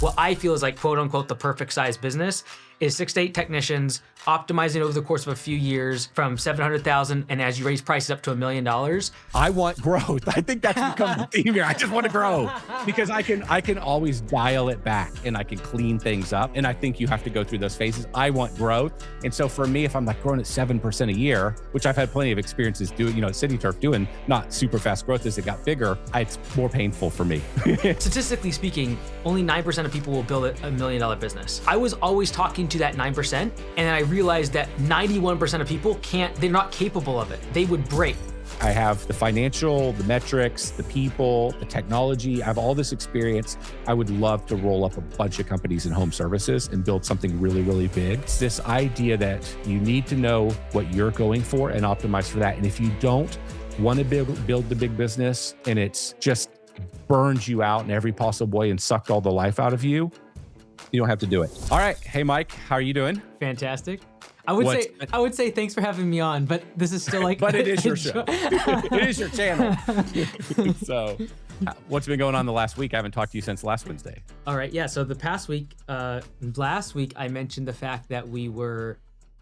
What I feel is like quote unquote the perfect size business is 6 to 8 technicians optimizing over the course of a few years from 700,000, and as you raise prices up to $1 million. I want growth. I think that's become the theme here. I just want to grow because I can always dial it back and I can clean things up. And I think you have to go through those phases. I want growth. And so for me, if I'm like growing at 7% a year, which I've had plenty of experiences doing, at City Turf doing not super fast growth as it got bigger, it's more painful for me. Statistically speaking, only 9% of people will build a $1 million business. I was always talking to that 9%, and then I realized that 91% of people they're not capable of it. They would break. I have the financial, the metrics, the people, the technology. I have all this experience. I would love to roll up a bunch of companies in home services and build something really, really big. It's this idea that you need to know what you're going for and optimize for that. And if you don't want to build the big business and it's just burns you out in every possible way and sucked all the life out of you, you don't have to do it. All right. Hey, Mike, how are you doing? Fantastic. I would say thanks for having me on, but this is still like... but it is your show. It is your channel. So what's been going on the last week? I haven't talked to you since last Wednesday. All right. Yeah. So the past week, last week, I mentioned the fact that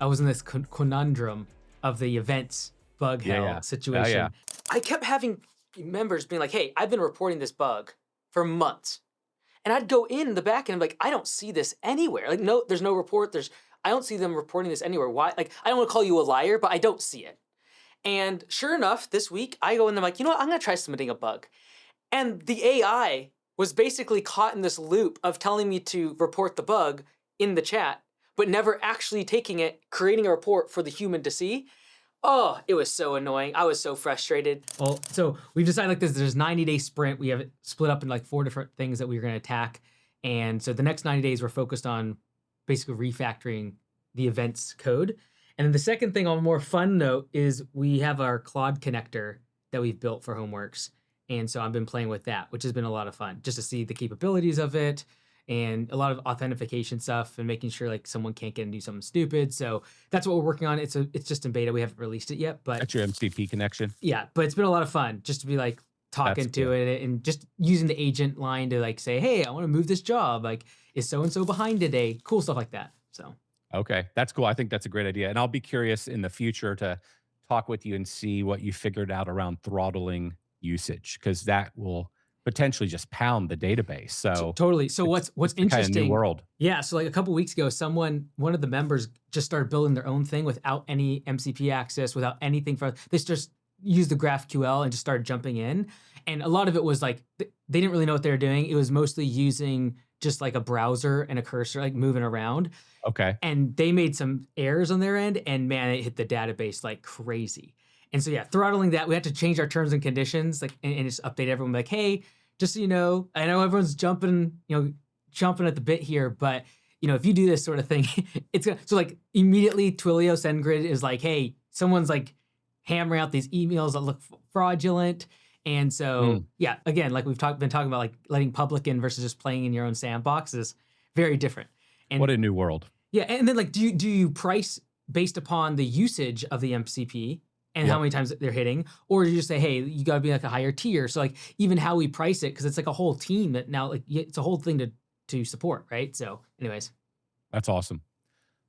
I was in this conundrum of the events bug hell situation. Yeah. I kept having members being like, hey, I've been reporting this bug for months. And I'd go in the back and I'm like, I don't see this anywhere. Like, no, there's no report. I don't see them reporting this anywhere. Why? Like, I don't want to call you a liar, but I don't see it. And sure enough, this week I go in and I'm like, you know what? I'm going to try submitting a bug. And the AI was basically caught in this loop of telling me to report the bug in the chat, but never actually taking it, creating a report for the human to see. Oh, it was so annoying. I was so frustrated. Well, so we've decided like this, there's a 90-day sprint. We have it split up in like 4 different things that we're going to attack. And so the next 90 days, we're focused on basically refactoring the events code. And then the second thing on a more fun note is we have our Claude connector that we've built for Homeworks. And so I've been playing with that, which has been a lot of fun, just to see the capabilities of it and a lot of authentication stuff and making sure like someone can't get and do something stupid. So that's what we're working on. It's just in beta. We haven't released it yet, but that's your MCP connection. Yeah, but it's been a lot of fun just to be like talking to it and just using the agent line to like say, hey, I want to move this job. Like, is so-and-so behind today? Cool stuff like that. So. Okay, that's cool. I think that's a great idea. And I'll be curious in the future to talk with you and see what you figured out around throttling usage, because that will potentially just pound the database. So totally. So what's interesting? Kind of new world. Yeah. So like a couple of weeks ago, one of the members just started building their own thing without any MCP access, without anything they just used the GraphQL and just started jumping in. And a lot of it was like, they didn't really know what they were doing. It was mostly using just like a browser and a cursor, like moving around. Okay. And they made some errors on their end, and man, it hit the database like crazy. And so yeah, throttling that, we had to change our terms and conditions, like and just update everyone like, hey, just so you know, I know everyone's jumping at the bit here, but if you do this sort of thing, it's gonna, so like immediately Twilio SendGrid is like, hey, someone's like hammering out these emails that look fraudulent. And so yeah, again, like we've been talking about, like letting public in versus just playing in your own sandbox is very different. And what a new world. Yeah, and then like, do you price based upon the usage of the MCP and how many times they're hitting, or do you just say, hey, you got to be like a higher tier? So like even how we price it, because it's like a whole team that now like it's a whole thing to support, right? So, anyways, that's awesome.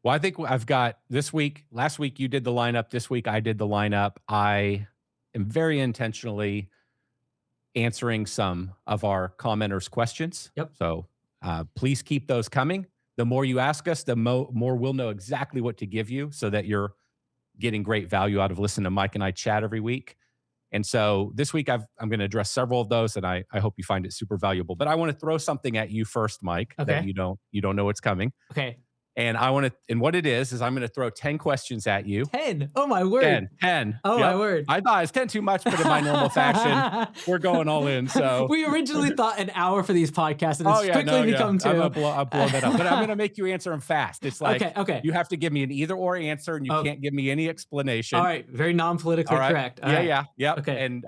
Well, I think I've got this week. Last week you did the lineup. This week I did the lineup. I am very intentionally answering some of our commenters' questions. Yep. So please keep those coming. The more you ask us, the more we'll know exactly what to give you, so that you're getting great value out of listening to Mike and I chat every week. And so this week I'm going to address several of those, and I hope you find it super valuable. But I want to throw something at you first, Mike, that you don't know what's coming. Okay. And and what it is I'm going to throw 10 questions at you. 10. Oh my word. 10. Oh my word. I thought it was 10 too much, but in my normal fashion, we're going all in. So we originally thought an hour for these podcasts, and it's quickly become 2. I'll blow that up. But I'm going to make you answer them fast. It's like, okay. You have to give me an either or answer, and you can't give me any explanation. All right. Very non-politically correct. Yeah. Okay.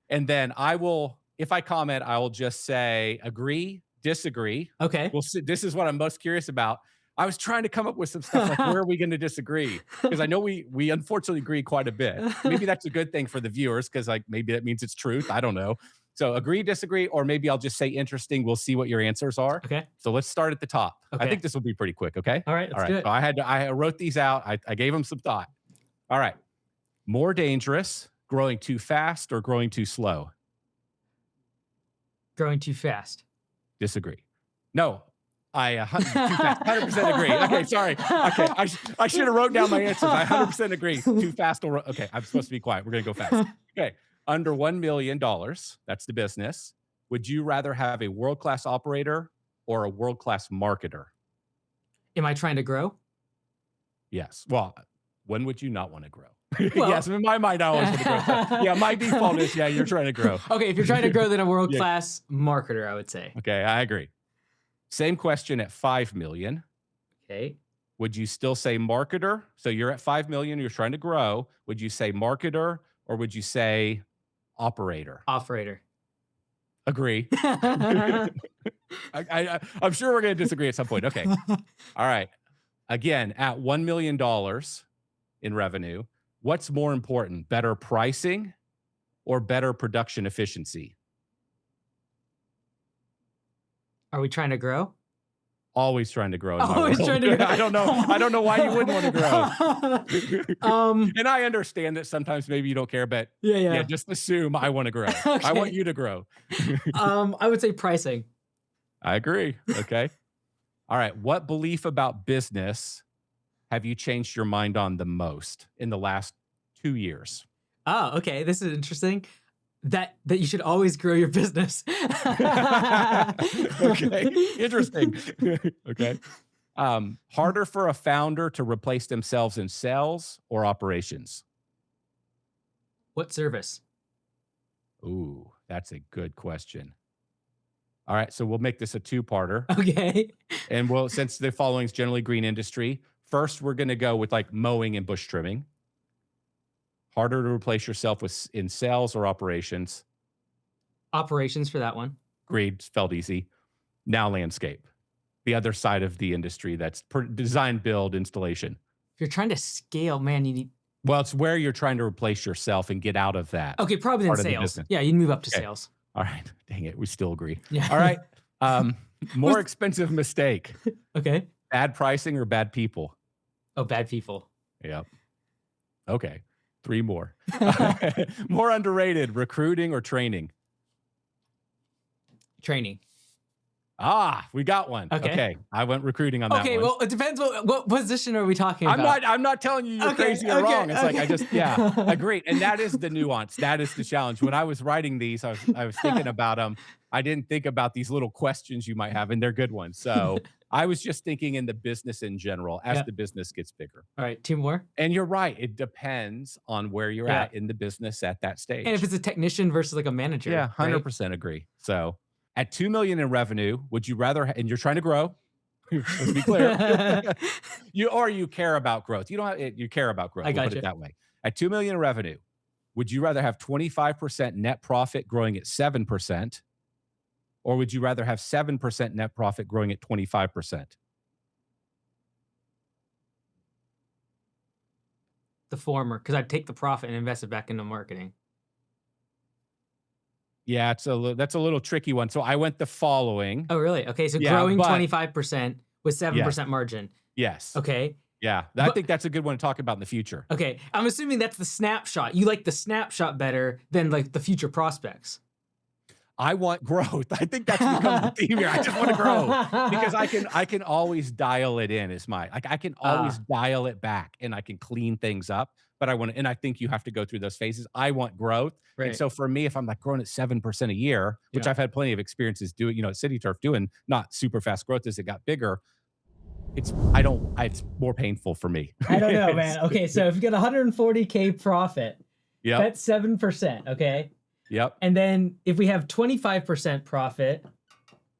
And then I will, if I comment, I will just say agree, disagree. Okay. We'll see. This is what I'm most curious about. I was trying to come up with some stuff like, where are we going to disagree? Because I know we unfortunately agree quite a bit. Maybe that's a good thing for the viewers, because like maybe that means it's truth. I don't know. So agree, disagree, or maybe I'll just say interesting. We'll see what your answers are. Okay. So let's start at the top. Okay. I think this will be pretty quick. Okay. All right. Let's do it. So I wrote these out. I gave them some thought. All right. More dangerous, growing too fast or growing too slow? Growing too fast. Disagree. No. I 100% agree. Okay, sorry. Okay, I should have wrote down my answers. I 100% agree. Too fast or okay, I'm supposed to be quiet. We're gonna go fast. Okay, under $1 million, that's the business. Would you rather have a world-class operator or a world-class marketer? Am I trying to grow? Yes. Well, when would you not want to grow? Well, yes, in my mind, I always want to grow. Yeah, my default is you're trying to grow. Okay, if you're trying to grow, then a world-class marketer, I would say. Okay, I agree. Same question at 5 million. Okay. Would you still say marketer? So you're at 5 million, you're trying to grow. Would you say marketer or would you say operator? Operator. Agree. I'm sure we're going to disagree at some point. Okay. All right. Again, at $1 million in revenue, what's more important, better pricing or better production efficiency? Are we trying to grow? Always trying to grow. Always trying to grow. I don't know why you wouldn't want to grow. And I understand that sometimes maybe you don't care, but yeah, just assume I want to grow. Okay. I want you to grow. I would say pricing. I agree. Okay. All right. What belief about business have you changed your mind on the most in the last 2 years? Oh, okay. This is interesting. That you should always grow your business. Okay. Interesting. Okay. Harder for a founder to replace themselves in sales or operations? What service? Ooh, that's a good question. All right. So we'll make this a two-parter. Okay. And since the following is generally green industry, first we're going to go with like mowing and bush trimming. Harder to replace yourself in sales or operations? Operations for that one. Agreed. Felt easy. Now landscape. The other side of the industry that's design, build, installation. If you're trying to scale, man, you need... Well, it's where you're trying to replace yourself and get out of that. Okay, probably then sales. Yeah, you move up to sales. All right. Dang it. We still agree. Yeah. All right. More expensive mistake. Okay. Bad pricing or bad people? Oh, bad people. Yep. Okay. 3 more. More underrated, recruiting or training? Training. We got one. Okay. I went recruiting on that one. Okay, well, it depends what position are we talking about? I'm not telling you you're crazy or wrong. It's like I just agree. And that is the nuance. That is the challenge. When I was writing these, I was thinking about them. I didn't think about these little questions you might have, and they're good ones. So I was just thinking in the business in general as the business gets bigger. All right, 2 more. And you're right. It depends on where you're at in the business at that stage. And if it's a technician versus like a manager. Yeah, 100% agree. So at 2 million in revenue, would you rather, and you're trying to grow, let's be clear, you care about growth. You don't have, you care about growth. I got We'll put it that way. At 2 million in revenue, would you rather have 25% net profit growing at 7%? Or would you rather have 7% net profit growing at 25%? The former, because I'd take the profit and invest it back into marketing. Yeah, that's a little tricky one. So I went the following. Oh, really? Okay, so growing 25% with 7% margin. Yes. Okay. Yeah, I think that's a good one to talk about in the future. Okay, I'm assuming that's the snapshot. You like the snapshot better than like the future prospects. I want growth. I think that's become the theme here. I just want to grow because I can always dial it in. I can always dial it back and I can clean things up. But and I think you have to go through those phases. I want growth. Right. And so for me, if I'm like growing at 7% a year, which I've had plenty of experiences doing, at City Turf doing not super fast growth as it got bigger, it's more painful for me. I don't know, man. Okay. So if you get 140K profit, that's 7%. Okay. Yep. And then if we have 25% profit,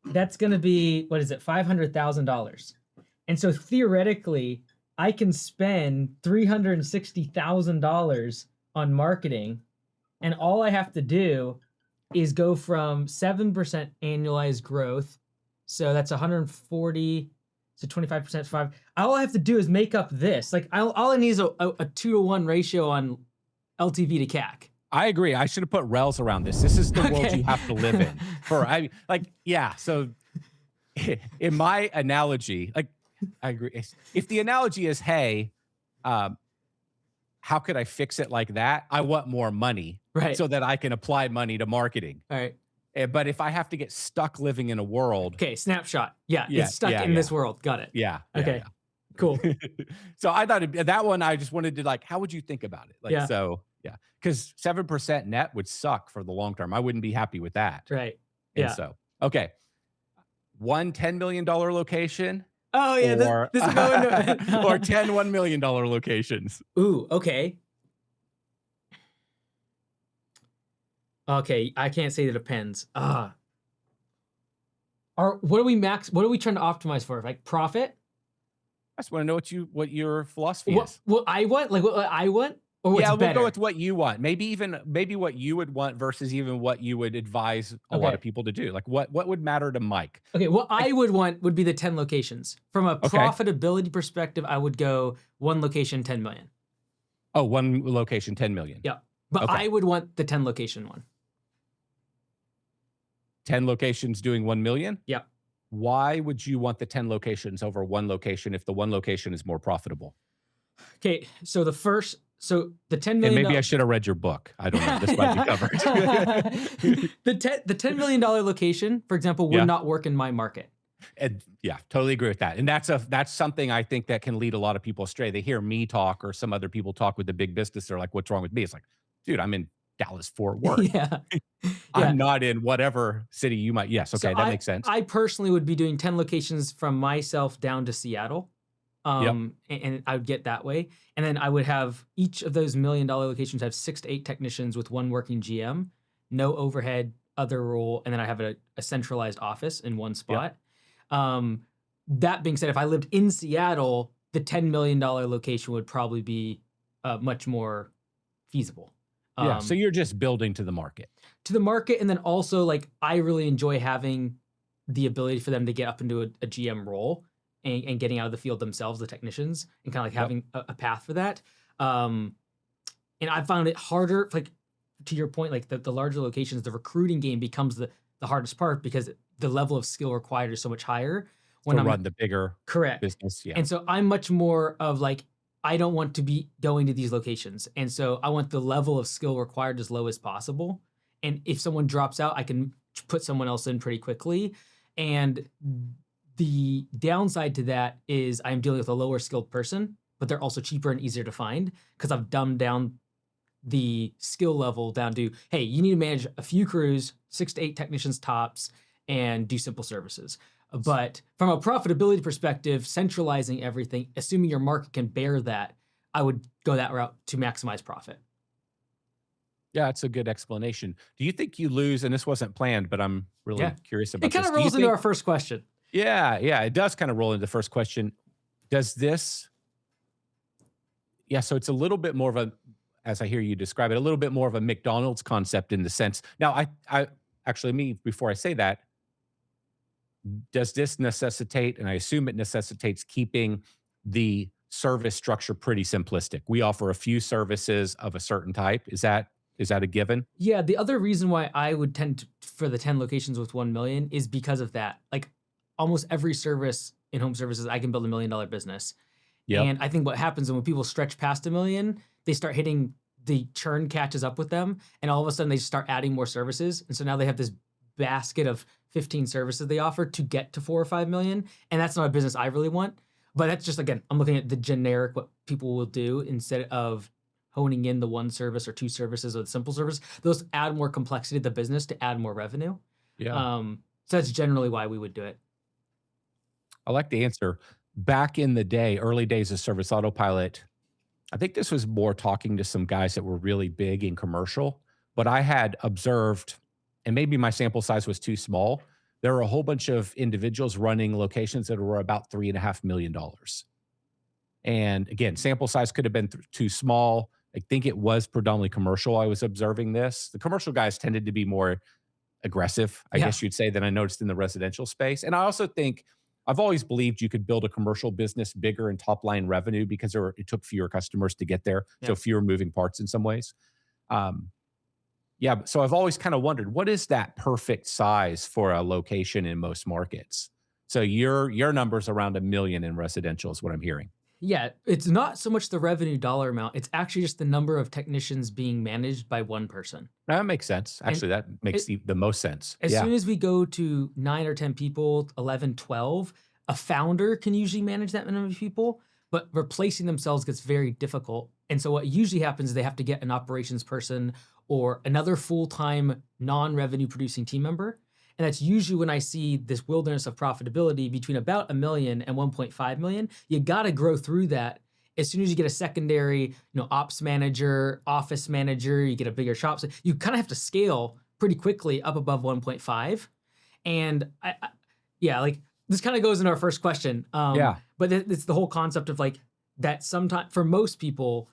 that's going to be, what is it? $500,000. And so theoretically, I can spend $360,000 on marketing, and all I have to do is go from 7% annualized growth. So that's 140. So 25% 5. All I have to do is make up this. Like all I need is a 2-to-1 ratio on LTV to CAC. I agree. I should have put rels around this. This is the world Okay. you have to live in. Yeah. So in my analogy, like I agree. If the analogy is, hey, um, how could I fix it like that? I want more money Right. so that I can apply money to marketing. All right. But if I have to get stuck living in a world, Okay. Snapshot. Yeah. yeah, It's stuck yeah, in this yeah, world. Got it. yeah, yeah, Okay. Cool. yeah. So I thought that one, I just wanted to like, how would you think about it? Like, Yeah. so yeah, because 7% net would suck for the long term. I wouldn't be happy with that. Right. And Yeah. so, okay, one $10 million location Oh yeah. This or this will go or into 10 $1 million locations. Ooh, okay. Okay, I can't say it depends. What are we trying to optimize for? Like profit? I just want to know what your philosophy What is. what I want? Like what I want? Or what's Yeah, we'll go better? with what you want. Maybe what you would want versus even what you would advise a lot Okay. of people to do. Like what would matter to Mike? Okay, what Like, I would want would be the 10 locations. From a okay. profitability perspective, I would go one location, 10 million. Oh, one location, 10 million. Yeah. But Okay. I would want the 10 location one. 10 locations doing 1 million? Yeah. Why would you want the 10 locations over one location if the one location is more profitable? Okay, so the $10 And million maybe I should have read your book. I don't know. This might be covered. the $10 million location, for example, would Yeah. not work in my market. And yeah, totally agree with that. And that's something I think that can lead a lot of people astray. They hear me talk or some other people talk with the big business. They're like, what's wrong with me? It's like, dude, I'm in Dallas, Fort Worth. Yeah. I'm not in whatever city you might. Yes. Okay. So that makes sense. I personally would be doing 10 locations from myself down to Seattle. Yep. And I would get that way. And then I would have each of those $1 million locations have 6 to 8 technicians with one working GM, no overhead, other role. And then I have a centralized office in one spot. Yep. That being said, if I lived in Seattle, the $10 million location would probably be much more feasible. Yeah. So you're just building to the market. To the market. And then also, like, I really enjoy having the ability for them to get up into a GM role and getting out of the field themselves, the technicians, and kind of like having a path for that. And I found it harder, like, to your point, like the larger locations, the recruiting game becomes the hardest part because the level of skill required is so much higher when to I'm run the bigger business. Yeah. And so I'm much more of like, I don't want to be going to these locations. And so I want the level of skill required as low as possible. And if someone drops out, I can put someone else in pretty quickly. And the downside to that is I'm dealing with a lower skilled person, but they're also cheaper and easier to find because I've dumbed down the skill level down to, hey, you need to manage a few crews, 6 to 8 technicians tops, and do simple services. But from a profitability perspective, centralizing everything, assuming your market can bear that, I would go that route to maximize profit. Yeah, that's a good explanation. Do you think you lose, and this wasn't planned, but I'm really curious about this. It kind this. of rolls into our first question. Yeah, it does kind of roll into the first question. Does this, so it's a little bit more of a, as I hear you describe it, a little bit more of a McDonald's concept in the sense. Now, I actually, before I say that, does this necessitate, and I assume it necessitates keeping the service structure pretty simplistic? We offer a few services of a certain type. Is that a given? Yeah, the other reason why I would tend for the 10 locations with 1 million is because of that. Like almost every service in home services, I can build $1 million business. Yep. And I think what happens when people stretch past 1 million, they start hitting, the churn catches up with them, and all of a sudden they start adding more services. And so now they have this basket of 15 services they offer to get to 4 or 5 million. And that's not a business I really want. But that's just, again, I'm looking at the generic, what people will do instead of honing in the one service or 2 services or the simple service. Those add more complexity to the business to add more revenue. Yeah. So that's generally why we would do it. I like the answer. Back in the day, early days of Service Autopilot, I think this was more talking to some guys that were really big in commercial, but I had observed, and maybe my sample size was too small, there were a whole bunch of individuals running locations that were about $3.5 million. And again, sample size could have been too small. I think it was predominantly commercial. I was observing this. The commercial guys tended to be more aggressive, I guess you'd say, than I noticed in the residential space. And I also think I've always believed you could build a commercial business bigger in top line revenue because it took fewer customers to get there. So fewer moving parts in some ways. Yeah. So I've always kind of wondered, what is that perfect size for a location in most markets? So your number's around 1 million in residential is what I'm hearing. Yeah, it's not so much the revenue dollar amount, it's actually just the number of technicians being managed by one person. That makes sense. And Actually, that makes it, the most sense. as Yeah. soon as we go to 9 or 10 people, 11, 12, a founder can usually manage that number of people, but replacing themselves gets very difficult. And so what usually happens is they have to get an operations person or another full-time non-revenue producing team member. And that's usually when I see this wilderness of profitability between about 1 million and 1.5 million. You got to grow through that. As soon as you get a secondary, ops manager, office manager, you get a bigger shop. So you kind of have to scale pretty quickly up above 1.5. And yeah, like this kind of goes into our first question. Yeah. But it's the whole concept of like that sometimes for most people,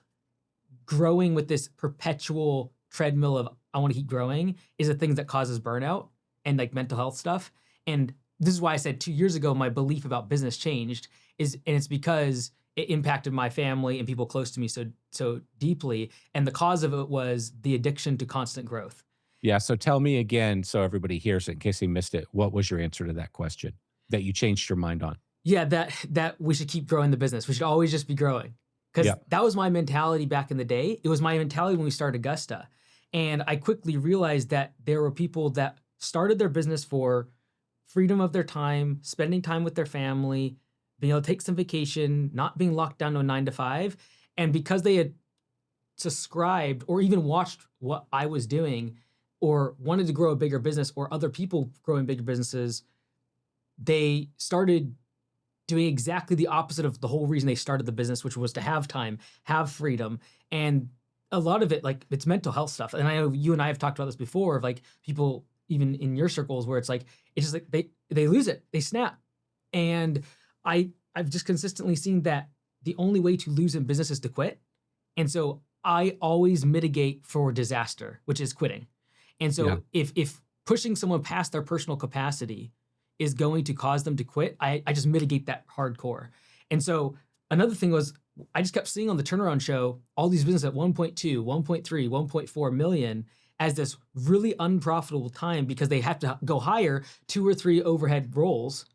growing with this perpetual treadmill of I want to keep growing is the things that causes burnout and like mental health stuff. And this is why I said 2 years ago my belief about business changed and it's because it impacted my family and people close to me so deeply. And the cause of it was the addiction to constant growth. Yeah. So tell me again, so everybody hears it in case they missed it. What was your answer to that question that you changed your mind on? Yeah, that we should keep growing the business. We should always just be growing. Because Yeah. that was my mentality back in the day. It was my mentality when we started Augusta. And I quickly realized that there were people that started their business for freedom of their time, spending time with their family, being able to take some vacation, not being locked down to a 9 to 5. And because they had subscribed or even watched what I was doing or wanted to grow a bigger business or other people growing bigger businesses, they started doing exactly the opposite of the whole reason they started the business, which was to have time, have freedom. And a lot of it, like it's mental health stuff. And I know you and I have talked about this before of like people, even in your circles where it's just like they lose it, they snap. And I've just consistently seen that the only way to lose in business is to quit. And so I always mitigate for disaster, which is quitting. And Yeah. so if pushing someone past their personal capacity is going to cause them to quit, I just mitigate that hardcore. And so another thing was I just kept seeing on the turnaround show all these businesses at 1.2, 1.3, 1.4 million as this really unprofitable time because they have to go hire 2 or 3 overhead roles.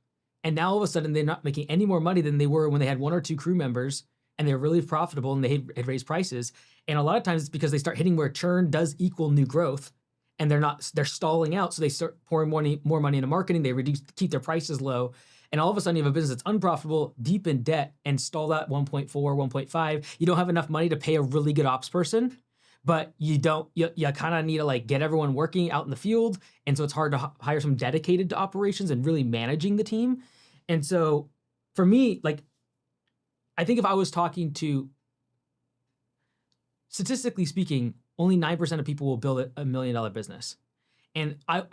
And now all of a sudden they're not making any more money than they were when they had 1 or 2 crew members and they're really profitable and they had raised prices. And a lot of times it's because they start hitting where churn does equal new growth and they're stalling out. So they start pouring more money into marketing. They keep their prices low. And all of a sudden you have a business that's unprofitable, deep in debt and stalled at 1.4, 1.5. You don't have enough money to pay a really good ops person, but you kind of need to like get everyone working out in the field. And so it's hard to hire some dedicated to operations and really managing the team. And so for me, like, I think if I was talking to, statistically speaking, only 9% of people will build a $1 million business. And I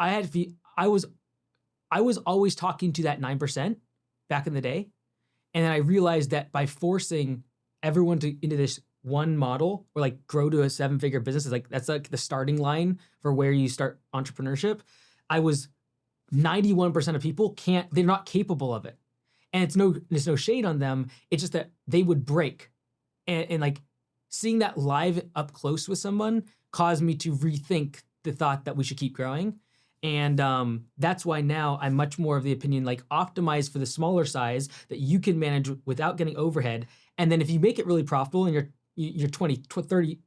was always talking to that 9% back in the day. And then I realized that by forcing everyone into this one model or like grow to a 7-figure business is like, that's like the starting line for where you start entrepreneurship. I was 91% of people they're not capable of it. And there's no shade on them. It's just that they would break. And like seeing that live up close with someone caused me to rethink the thought that we should keep growing. And that's why now I'm much more of the opinion, like optimize for the smaller size that you can manage without getting overhead. And then if you make it really profitable and you're 20, 30%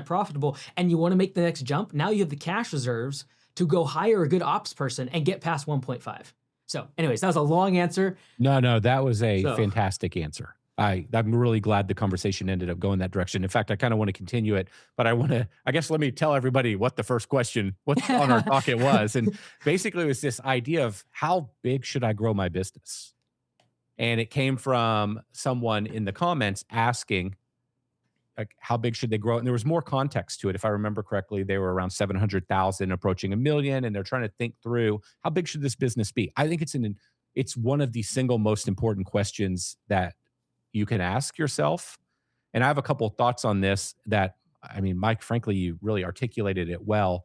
profitable and you want to make the next jump, now you have the cash reserves to go hire a good ops person and get past 1.5. So anyways, that was a long answer. No, that was a fantastic answer. I'm really glad the conversation ended up going that direction. In fact, I kind of want to continue it, but I guess let me tell everybody what the first question, what on our docket was. And basically it was this idea of how big should I grow my business? And it came from someone in the comments asking, like, how big should they grow? And there was more context to it. If I remember correctly, they were around 700,000, approaching 1 million. And they're trying to think through how big should this business be? I think it's one of the single most important questions that you can ask yourself. And I have a couple of thoughts on this that, I mean, Mike, frankly, you really articulated it well.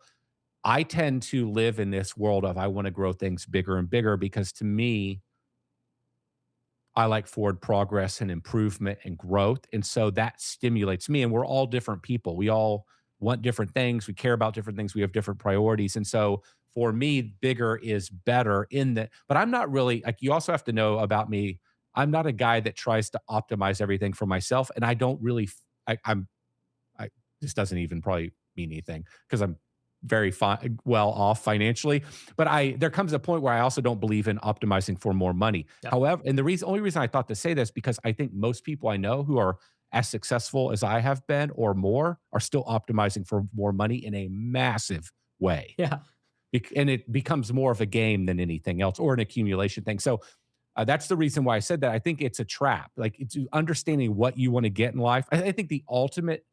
I tend to live in this world of I want to grow things bigger and bigger because to me, I like forward progress and improvement and growth. And so that stimulates me. And we're all different people. We all want different things. We care about different things. We have different priorities. And so for me, bigger is better in that. But I'm not really like, you also have to know about me. I'm not a guy that tries to optimize everything for myself. And I don't really, I this doesn't even probably mean anything because I'm very well off financially. But there comes a point where I also don't believe in optimizing for more money. Yep. However, and only reason I thought to say this because I think most people I know who are as successful as I have been or more are still optimizing for more money in a massive way. Yeah. And it becomes more of a game than anything else or an accumulation thing. So that's the reason why I said that. I think it's a trap. Like it's understanding what you want to get in life. I think the ultimate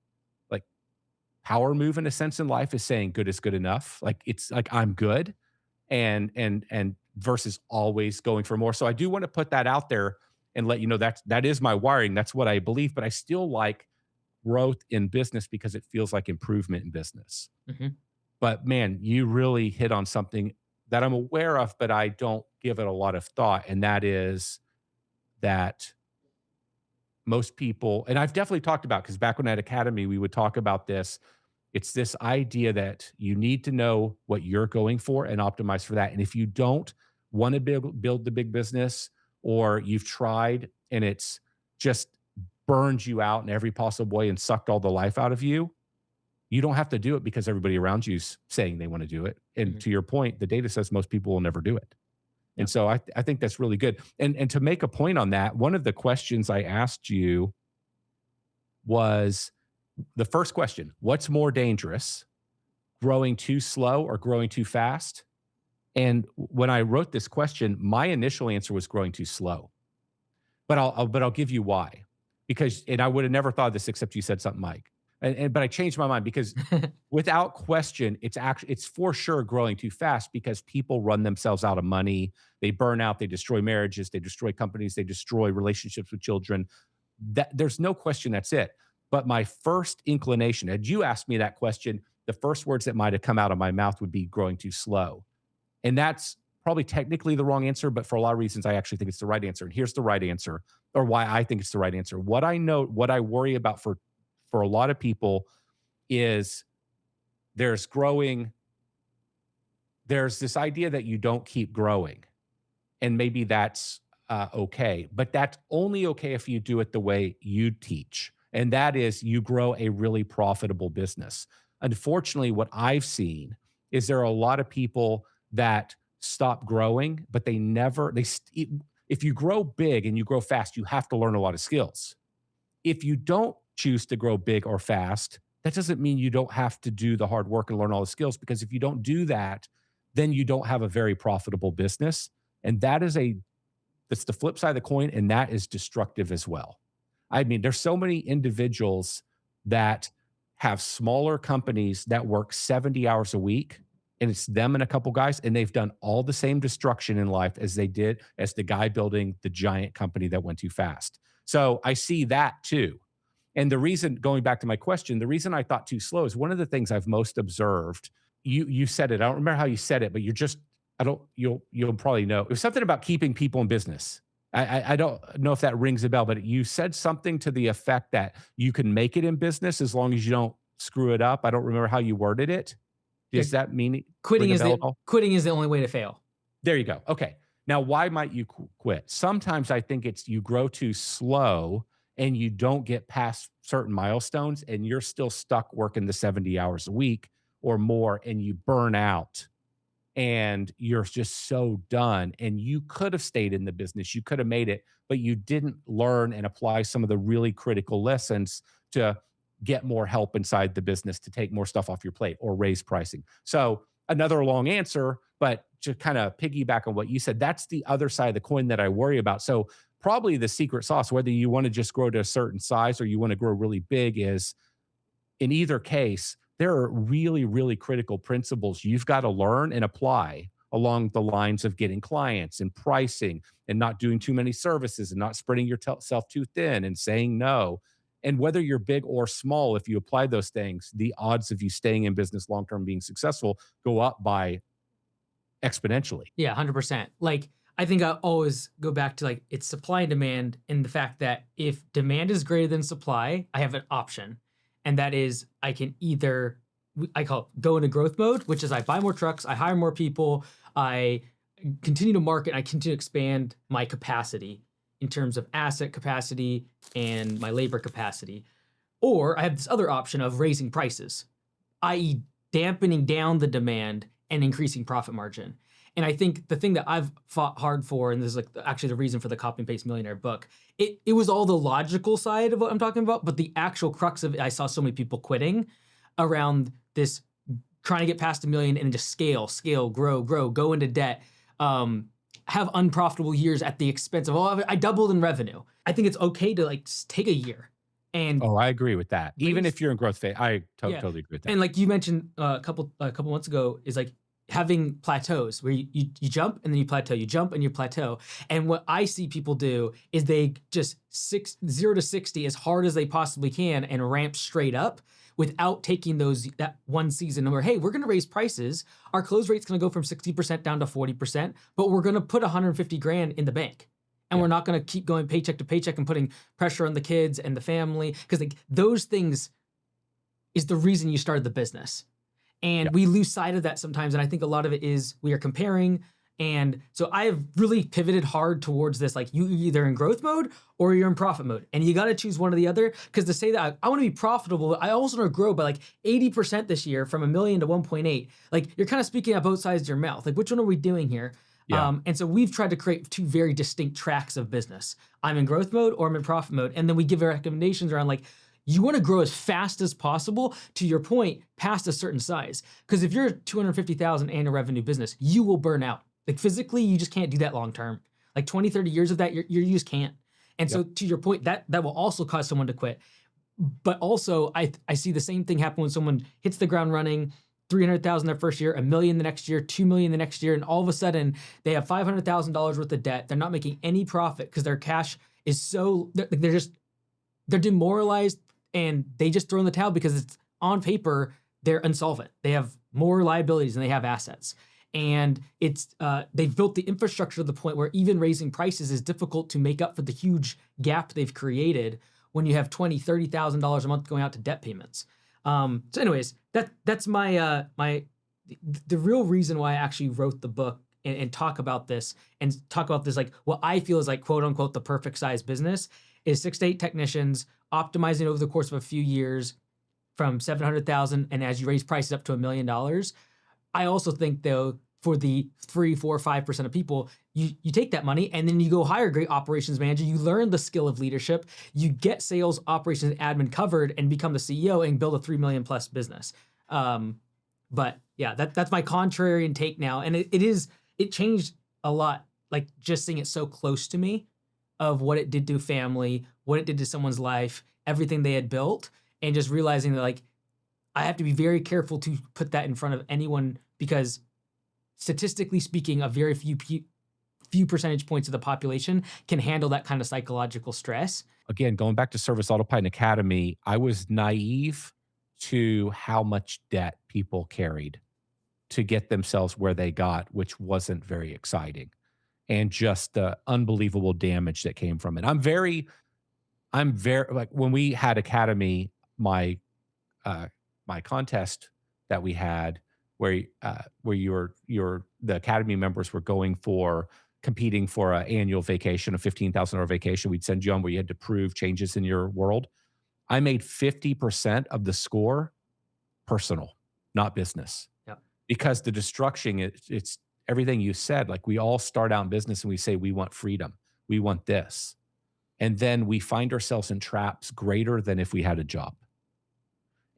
like power move in a sense in life is saying good is good enough. Like it's like I'm good and versus always going for more. So I do want to put that out there and let you know that is my wiring. That's what I believe, but I still like growth in business because it feels like improvement in business. Mm-hmm. But man, you really hit on something that I'm aware of, but I don't give it a lot of thought. And that is that most people, and I've definitely talked about, because back when at Academy, we would talk about this. It's this idea that you need to know what you're going for and optimize for that. And if you don't want to build the big business or you've tried and it's just burned you out in every possible way and sucked all the life out of you, you don't have to do it because everybody around you's saying they want to do it. And to your point, the data says most people will never do it. And so I think that's really good. And to make a point on that, one of the questions I asked you was the first question: what's more dangerous, growing too slow or growing too fast? And when I wrote this question, my initial answer was growing too slow. But I'll give you why. Because and I would have never thought of this except you said something, Mike. But I changed my mind because without question, it's for sure growing too fast because people run themselves out of money. They burn out, they destroy marriages, they destroy companies, they destroy relationships with children. There's no question that's it. But my first inclination, had you asked me that question, the first words that might have come out of my mouth would be growing too slow. And that's probably technically the wrong answer, but for a lot of reasons, I actually think it's the right answer. And here's the right answer, or why I think it's the right answer. What I know, what I worry about for a lot of people is there's this idea that you don't keep growing. And maybe that's okay, but that's only okay if you do it the way you teach. And that is you grow a really profitable business. Unfortunately, what I've seen is there are a lot of people that stop growing, but if you grow big and you grow fast, you have to learn a lot of skills. If you don't choose to grow big or fast, that doesn't mean you don't have to do the hard work and learn all the skills, because if you don't do that, then you don't have a very profitable business. And that's the flip side of the coin, and that is destructive as well. I mean, there's so many individuals that have smaller companies that work 70 hours a week, and it's them and a couple guys, and they've done all the same destruction in life as they did as the guy building the giant company that went too fast. So I see that too. And the reason, going back to my question, the reason I thought too slow is one of the things I've most observed. You said it. I don't remember how you said it, but you'll probably know. It was something about keeping people in business. I don't know if that rings a bell, but you said something to the effect that you can make it in business as long as you don't screw it up. I don't remember how you worded it. Does that mean quitting is the only way to fail? There you go. Okay. Now, why might you quit? Sometimes I think it's you grow too slow and you don't get past certain milestones and you're still stuck working the 70 hours a week or more, and you burn out and you're just so done. And you could have stayed in the business, you could have made it, but you didn't learn and apply some of the really critical lessons to get more help inside the business, to take more stuff off your plate or raise pricing. So another long answer, but to kind of piggyback on what you said, that's the other side of the coin that I worry about. So probably the secret sauce, whether you want to just grow to a certain size or you want to grow really big, is in either case, there are really, really critical principles you've got to learn and apply along the lines of getting clients and pricing and not doing too many services and not spreading yourself too thin and saying no. And whether you're big or small, if you apply those things, the odds of you staying in business long-term being successful go up by exponentially. Yeah, 100%. Like, I think I always go back to like it's supply and demand, and the fact that if demand is greater than supply, I have an option. And that is I can either I call it go into growth mode, which is I buy more trucks, I hire more people, I continue to market, I continue to expand my capacity in terms of asset capacity and my labor capacity. Or I have this other option of raising prices, i.e., dampening down the demand and increasing profit margin. And I think the thing that I've fought hard for, and this is like actually the reason for the Copy and Paste Millionaire book, it was all the logical side of what I'm talking about, but the actual crux of it, I saw so many people quitting around this trying to get past 1 million and just scale, grow, go into debt, have unprofitable years at the expense of, oh, I doubled in revenue. I think it's okay to like take a year and Oh, I agree with that. Even raise, if you're in growth phase, I yeah. totally agree with that. And like you mentioned a couple months ago, is like having plateaus where you jump and then you plateau, you jump and you plateau. And what I see people do is they just 0 to 60 as hard as they possibly can and ramp straight up without taking that one season where, hey, we're going to raise prices. Our close rate's going to go from 60% down to 40%, but we're going to put 150 grand in the bank. And Yeah. we're not going to keep going paycheck to paycheck and putting pressure on the kids and the family, because like those things is the reason you started the business. And Yeah. we lose sight of that sometimes. And I think a lot of it is we are comparing. And so I have really pivoted hard towards this, like you either in growth mode or you're in profit mode. And you got to choose one or the other. Because to say that I want to be profitable, but I also want to grow by like 80% this year from 1 million to 1.8. Like you're kind of speaking at both sides of your mouth. Like which one are we doing here? Yeah. And so we've tried to create two very distinct tracks of business. I'm in growth mode or I'm in profit mode. And then we give recommendations around like, you want to grow as fast as possible, to your point, past a certain size. Because if you're a 250,000 annual revenue business, you will burn out. Like physically, you just can't do that long term. Like 20, 30 years of that, you just can't. And so to your point, that will also cause someone to quit. But also, I see the same thing happen when someone hits the ground running, 300,000 their first year, 1 million the next year, 2 million the next year, and all of a sudden they have $500,000 worth of debt. They're not making any profit because their cash is so they're demoralized and they just throw in the towel because it's on paper they're insolvent. They have more liabilities than they have assets. And they've built the infrastructure to the point where even raising prices is difficult to make up for the huge gap they've created when you have $20,000, $30,000 a month going out to debt payments. So anyways, that's my the real reason why I actually wrote the book and talk about this like what I feel is like quote unquote the perfect size business is 6 to 8 technicians optimizing over the course of a few years from 700,000, and as you raise prices up to $1 million. I also think though for the 3, 4, 5% of people, you take that money and then you go hire a great operations manager. You learn the skill of leadership. You get sales, operations, and admin covered, and become the CEO and build a 3 million plus business. But yeah, that's my contrarian take now, and it changed a lot. Like just seeing it so close to me, of what it did to family, what it did to someone's life, everything they had built, and just realizing that like I have to be very careful to put that in front of anyone because statistically speaking, a very few percentage points of the population can handle that kind of psychological stress. Again, going back to Service Autopilot Academy, I was naive to how much debt people carried to get themselves where they got, which wasn't very exciting. And just the unbelievable damage that came from it. I'm very like when we had Academy, my my contest that we had where the Academy members were going for competing for an annual vacation, a $15,000 vacation. We'd send you on where you had to prove changes in your world. I made 50% of the score personal, not business. Yeah. Because the destruction, it's everything you said. Like we all start out in business and we say, we want freedom. We want this. And then we find ourselves in traps greater than if we had a job.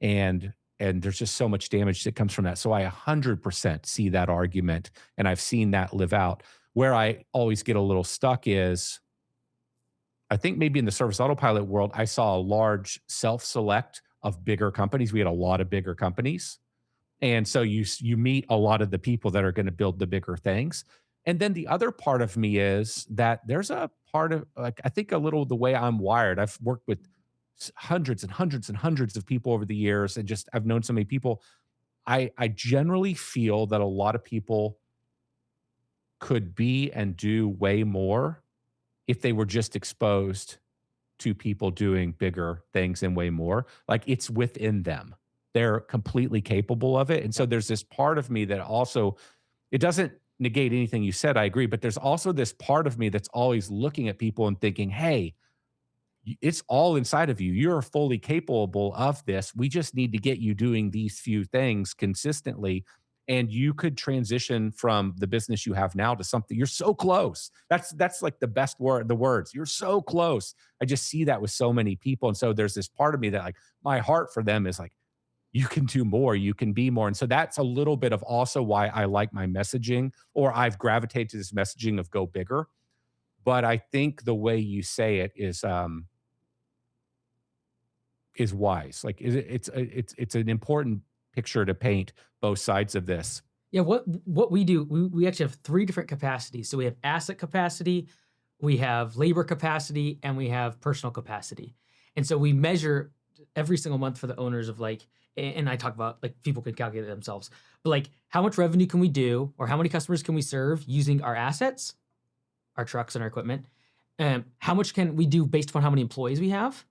And there's just so much damage that comes from that. So I 100% see that argument, and I've seen that live out. Where I always get a little stuck is, I think maybe in the Service Autopilot world, I saw a large self-select of bigger companies. We had a lot of bigger companies. And so you meet a lot of the people that are going to build the bigger things. And then the other part of me is that there's a part of, like, I think a little the way I'm wired. I've worked with hundreds and hundreds and hundreds of people over the years, and just I've known so many people. I generally feel that a lot of people could be and do way more if they were just exposed to people doing bigger things and way more. Like it's within them. they're completely capable of it. And so there's this part of me that also, it doesn't negate anything you said. I agree. But there's also this part of me that's always looking at people and thinking, hey, it's all inside of you. You're fully capable of this. We just need to get you doing these few things consistently. And you could transition from the business you have now to something. You're so close. That's like the best word, the words. You're so close. I just see that with so many people. And so there's this part of me that like my heart for them is like, you can do more, you can be more. And so that's a little bit of also why I like my messaging, or I've gravitated to this messaging of go bigger. But I think the way you say it is wise. Like it's an important picture to paint both sides of this. Yeah, what we do, we actually have 3 different capacities. So we have asset capacity, we have labor capacity, and we have personal capacity. And so we measure every single month for the owners of like, and I talk about like people could calculate it themselves, but like how much revenue can we do, or how many customers can we serve using our assets, our trucks and our equipment? How much can we do based upon how many employees we have?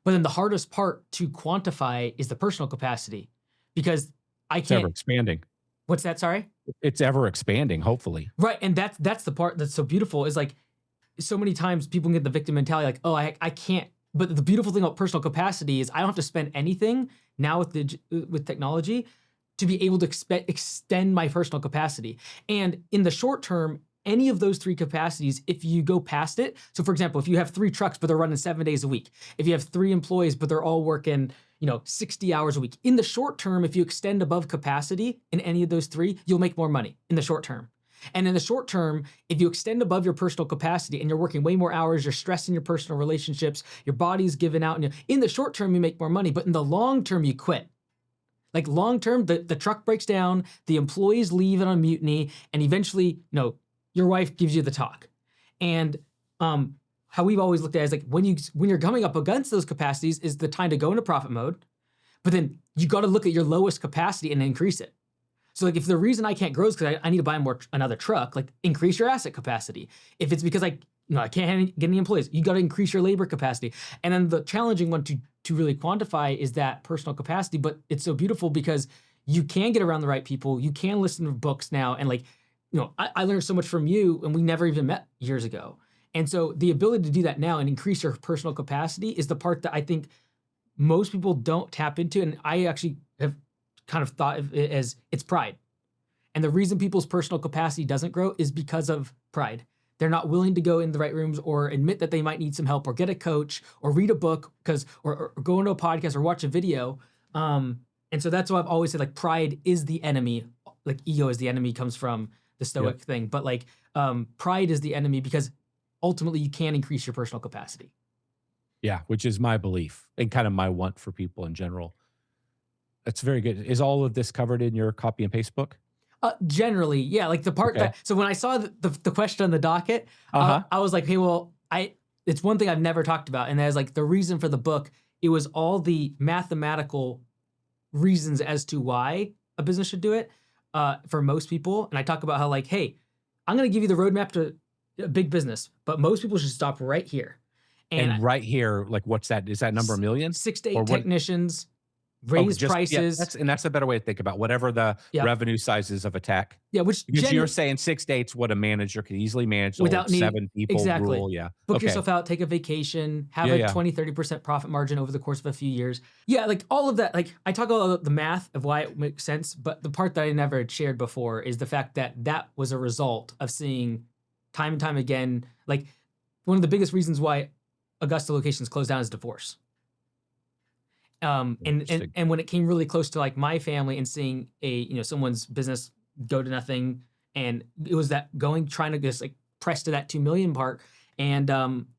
But then the hardest part to quantify is the personal capacity, because I It's ever can't. expanding. What's that? Sorry? It's ever expanding, hopefully. Right. And that's the part that's so beautiful, is like so many times people get the victim mentality, like, oh, I can't. But the beautiful thing about personal capacity is I don't have to spend anything now with technology to be able to extend my personal capacity. And in the short term, any of those 3 capacities, if you go past it, so for example, if you have 3 trucks, but they're running 7 days a week, if you have 3 employees, but they're all working, 60 hours a week, in the short term, if you extend above capacity in any of those 3, you'll make more money in the short term. And in the short term, if you extend above your personal capacity and you're working way more hours, you're stressing your personal relationships, your body's giving out, and in the short term, you make more money, but in the long term, you quit. Like long term, the truck breaks down, the employees leave on mutiny, and eventually, your wife gives you the talk. And how we've always looked at it is like when you're coming up against those capacities is the time to go into profit mode, but then you got to look at your lowest capacity and increase it. So like if the reason I can't grow is because I need to buy another truck, like increase your asset capacity. If it's because I can't get any employees, you got to increase your labor capacity. And then the challenging one to really quantify is that personal capacity. But it's so beautiful because you can get around the right people. You can listen to books now, and I learned so much from you, and we never even met years ago. And so the ability to do that now and increase your personal capacity is the part that I think most people don't tap into. And I actually have kind of thought of it as it's pride. And the reason people's personal capacity doesn't grow is because of pride. They're not willing to go in the right rooms or admit that they might need some help or get a coach or read a book or go into a podcast or watch a video. And so that's why I've always said like pride is the enemy. Like ego is the enemy comes from the Stoic thing. But like pride is the enemy because ultimately you can increase your personal capacity. Yeah, which is my belief and kind of my want for people in general. That's very good. Is all of this covered in your copy and paste book? Generally, yeah. Like the part that, so when I saw the question on the docket, I was like, hey, well, it's one thing I've never talked about. And as like the reason for the book, it was all the mathematical reasons as to why a business should do it for most people. And I talk about how like, hey, I'm going to give you the roadmap to a big business, but most people should stop right here. And right here, like what's that? Is that number a million? 6 to 8 technicians, raise prices. Yeah, that's a better way to think about whatever the revenue size is of a tech. Yeah, because you're saying 6 to 8 is what a manager could easily manage without needing 7 people rule. Yeah. Book yourself out, take a vacation, have a 20-30% profit margin over the course of a few years. Yeah, like all of that, like I talk about the math of why it makes sense, but the part that I never had shared before is the fact that was a result of seeing time and time again, like one of the biggest reasons why Augusta locations closed down is divorce. And when it came really close to like my family and seeing someone's business go to nothing, and it was trying to just like press to that 2 million part. And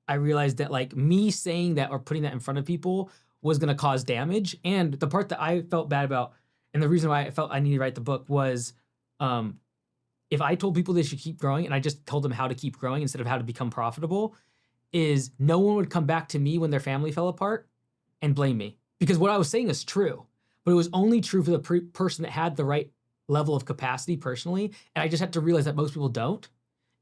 I realized that like me saying that or putting that in front of people was going to cause damage. And the part that I felt bad about, and the reason why I felt I needed to write the book was, if I told people they should keep growing and I just told them how to keep growing instead of how to become profitable, is no one would come back to me when their family fell apart and blame me. Because what I was saying is true, but it was only true for the person that had the right level of capacity personally. And I just had to realize that most people don't.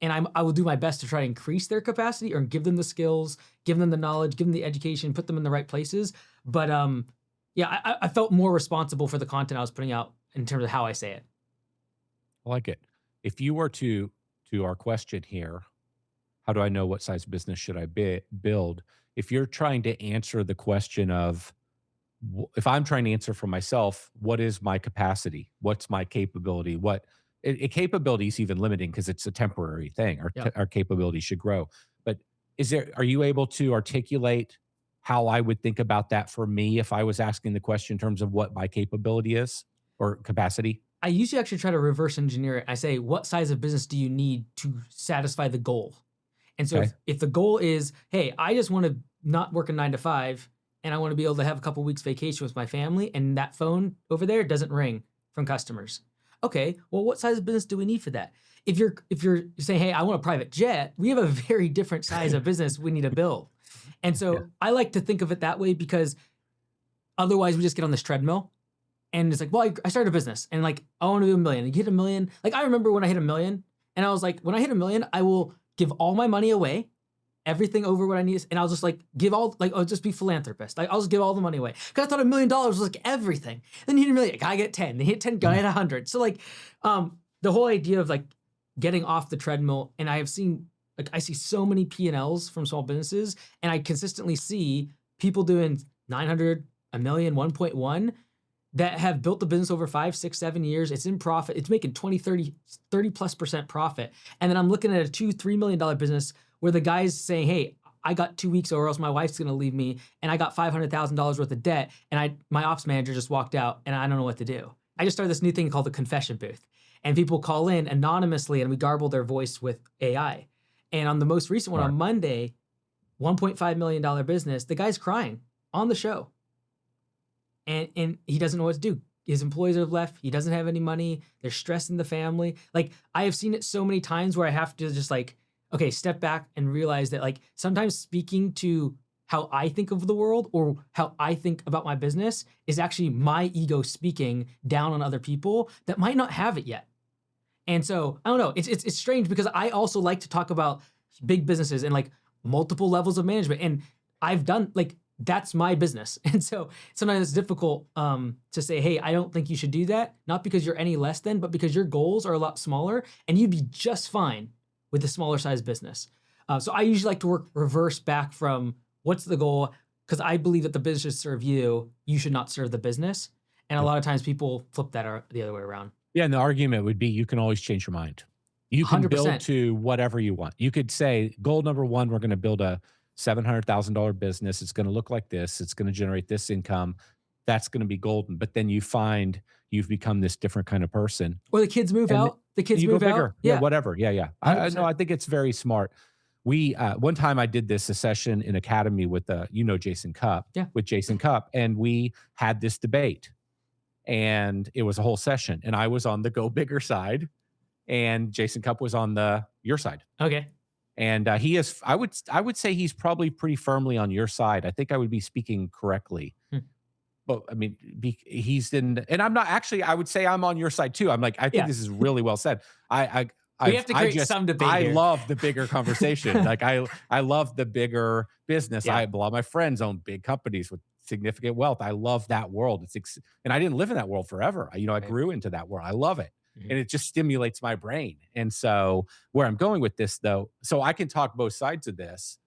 And I will do my best to try to increase their capacity or give them the skills, give them the knowledge, give them the education, put them in the right places. But Yeah, I felt more responsible for the content I was putting out in terms of how I say it. I like it. If you were to our question here, how do I know what size business should I build? If you're trying to answer the question of, if I'm trying to answer for myself, what is my capacity? What's my capability? Capability is even limiting because it's a temporary thing. Yeah. Our capability should grow. But are you able to articulate how I would think about that for me if I was asking the question in terms of what my capability is or capacity? I usually actually try to reverse engineer it. I say, what size of business do you need to satisfy the goal? And so Okay. if the goal is, hey, I just want to not work a 9 to 5 and I want to be able to have a couple weeks vacation with my family and that phone over there doesn't ring from customers. Okay, well, what size of business do we need for that? If you're saying, hey, I want a private jet, we have a very different size of business we need to build. And Yeah. so I like to think of it that way because otherwise we just get on this treadmill and it's like, well, I started a business and like, I want to do 1 million. And you hit 1 million. Like, I remember when I hit 1 million and I was like, when I hit 1 million, I will give all my money away, everything over what I need. And I'll just like give all, like, I'll just be philanthropist. Like, I'll just give all the money away. Cause I thought $1 million was like everything. Then you hit 1 million, I get 10. Then hit 10, I hit 100. So like, the whole idea of like getting off the treadmill, and I have seen, like, I see so many P&Ls from small businesses, and I consistently see people doing 900, 1 million, 1.1 that have built the business over 5, 6, 7 years. It's in profit. It's making 20, 30+% profit. And then I'm looking at a $2, $3 million business where the guy's saying, hey, I got 2 weeks or else my wife's going to leave me. And I got $500,000 worth of debt. And my ops manager just walked out and I don't know what to do. I just started this new thing called the confession booth. And people call in anonymously and we garble their voice with AI. And on the most recent one on Monday, $1.5 million business, the guy's crying on the show. And he doesn't know what to do. His employees have left. He doesn't have any money. They're stressed in the family. Like, I have seen it so many times where I have to just like, okay, step back and realize that like sometimes speaking to how I think of the world or how I think about my business is actually my ego speaking down on other people that might not have it yet. And so I don't know. It's strange because I also like to talk about big businesses and like multiple levels of management. And I've done like, that's my business. And so sometimes it's difficult to say, hey, I don't think you should do that. Not because you're any less than, but because your goals are a lot smaller and you'd be just fine with a smaller size business. So I usually like to work reverse back from what's the goal? Because I believe that the business should serve you. You should not serve the business. And a lot of times people flip that the other way around. Yeah, and the argument would be you can always change your mind. You can 100%. build to whatever you want. You could say, goal number one, we're going to build a $700,000 business. It's going to look like this. It's going to generate this income. That's going to be golden. But then you find you've become this different kind of person. Or the kids move out. The kids you move go bigger. out. Yeah, whatever. Yeah. I 100%. know. I think it's very smart. We one time I did this a session in Academy with Jason Cupp. Yeah. With Jason Cupp, and we had this debate, and it was a whole session. And I was on the go bigger side, and Jason Cupp was on your side. Okay. And he is. I would say he's probably pretty firmly on your side. I think I would be speaking correctly. But I mean, he's in, and I'm not actually. I would say I'm on your side too. I'm like, I think this is really well said. We have to create some debate I here. love the bigger conversation. Like I love the bigger business. Yeah. A lot of my friends own big companies with significant wealth. I love that world. And I didn't live in that world forever. I grew into that world. I love it. Mhm. And it just stimulates my brain. And so where I'm going with this though, so I can talk both sides of this,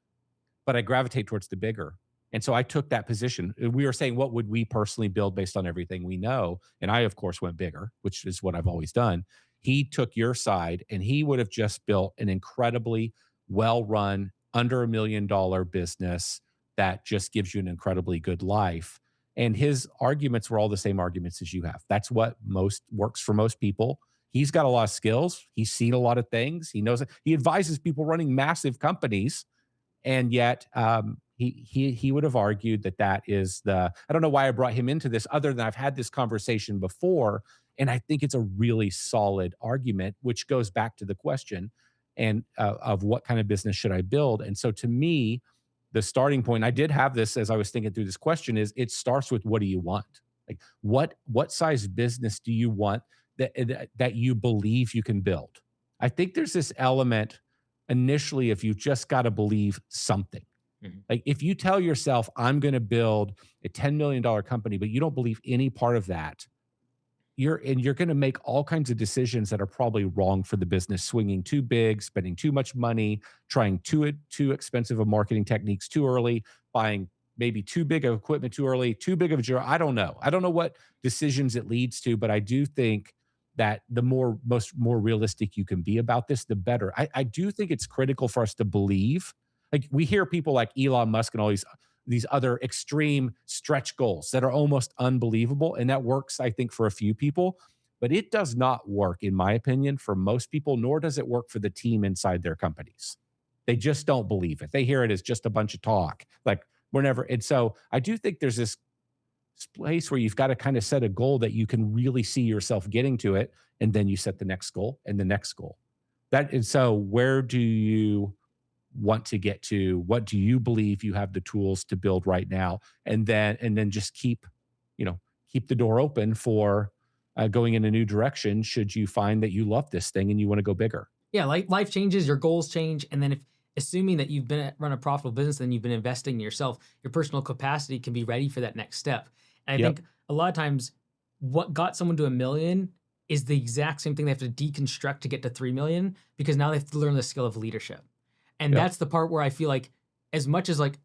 but I gravitate towards the bigger. And so I took that position. We were saying, what would we personally build based on everything we know? And I, of course, went bigger, which is what I've always done. He took your side, and he would have just built an incredibly well-run, under $1 million business that just gives you an incredibly good life. And his arguments were all the same arguments as you have. That's what works for most people. He's got a lot of skills. He's seen a lot of things. He knows it. He advises people running massive companies, and yet he would have argued that is I don't know why I brought him into this other than I've had this conversation before. And I think it's a really solid argument, which goes back to the question and of what kind of business should I build? And so to me, the starting point, I did have this as I was thinking through this question, is it starts with, what do you want? Like what size business do you want that you believe you can build? I think there's this element initially if you just got to believe something. Mhm. Like if you tell yourself, I'm going to build a $10 million company, but you don't believe any part of that, you're going to make all kinds of decisions that are probably wrong for the business, swinging too big, spending too much money, trying too expensive of marketing techniques too early, buying maybe too big of equipment too early, too big of a jar. I don't know. I don't know what decisions it leads to, but I do think that the more realistic you can be about this, the better. I do think it's critical for us to believe. Like we hear people like Elon Musk and all these other extreme stretch goals that are almost unbelievable. And that works, I think, for a few people, but it does not work, in my opinion, for most people, nor does it work for the team inside their companies. They just don't believe it. They hear it as just a bunch of talk. Like we're never. And so I do think there's this place where you've got to kind of set a goal that you can really see yourself getting to it. And then you set the next goal and the next goal. That is so where do you want to get to? What do you believe you have the tools to build right now? And then just keep the door open for going in a new direction should you find that you love this thing and you want to go bigger. Yeah, like life changes, your goals change, and then if assuming that you've run a profitable business and you've been investing in yourself, your personal capacity can be ready for that next step. And I Yep. think a lot of times what got someone to 1 million is the exact same thing they have to deconstruct to get to 3 million, because now they have to learn the skill of leadership. And Yep. that's the part where I feel like, as much as like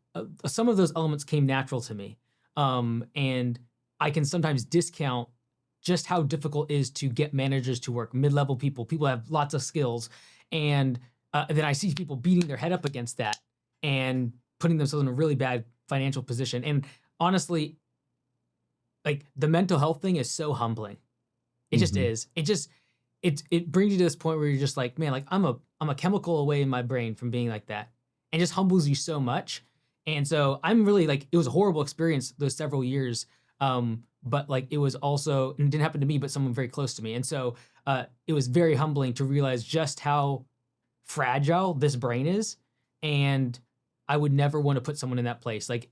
some of those elements came natural to me, and I can sometimes discount just how difficult it is to get managers to work, mid-level people have lots of skills, and then I see people beating their head up against that and putting themselves in a really bad financial position. And honestly, like the mental health thing is so humbling. It just Mhm. is. It brings you to this point where you're just like, man, like I'm a chemical away in my brain from being like that, and just humbles you so much. And so I'm really like, it was a horrible experience those several years. But like it was also, and it didn't happen to me, but someone very close to me. And so it was very humbling to realize just how fragile this brain is. And I would never want to put someone in that place. Like,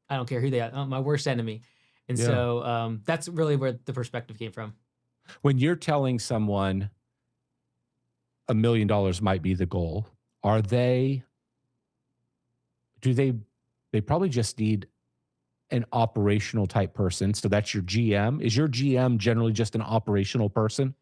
I don't care who they are, my worst enemy. And Yeah. so that's really where the perspective came from. When you're telling someone $1 million might be the goal, are they, do they probably just need an operational type person. So that's your GM. Is your GM generally just an operational person?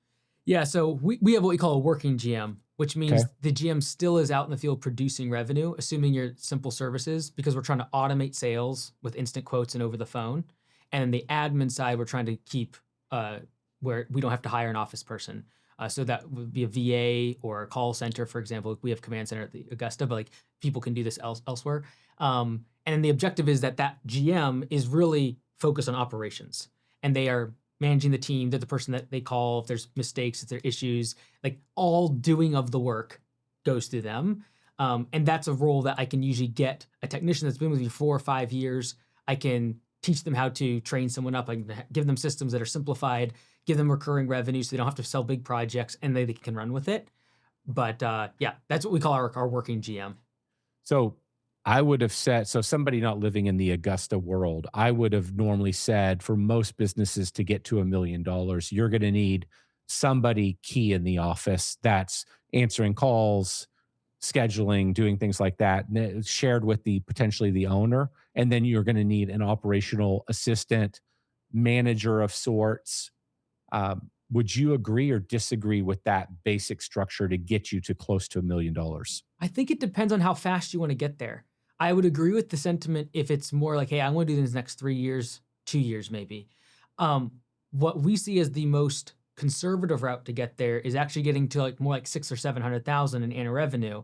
Yeah, so we have what we call a working GM, which Okay. means the GM still is out in the field producing revenue, assuming your simple services, because we're trying to automate sales with instant quotes and over the phone. And the admin side, we're trying to keep where we don't have to hire an office person. So that would be a VA or a call center, for example. We have command center at the Augusta, but like people can do this elsewhere. And then the objective is that that GM is really focused on operations, and they are managing the team. They're the person that they call if there's mistakes, if there are issues. Like all doing of the work goes through them. And that's a role that I can usually get a technician that's been with me 4 or 5 years. I can teach them how to train someone up. I can give them systems that are simplified, give them recurring revenue so they don't have to sell big projects, and they can run with it. But yeah, that's what we call our working GM. So I would have said, so somebody not living in the Augusta world, I would have normally said for most businesses to get to $1 million, you're going to need somebody key in the office that's answering calls, scheduling, doing things like that, shared with the potentially the owner. And then you're going to need an operational assistant, manager of sorts. Would you agree or disagree with that basic structure to get you to close to $1 million? I think it depends on how fast you want to get there. I would agree with the sentiment if it's more like, hey, I want to do this next 3 years, 2 years maybe. What we see as the most conservative route to get there is actually getting to like more like 6 or 700,000 in annual revenue,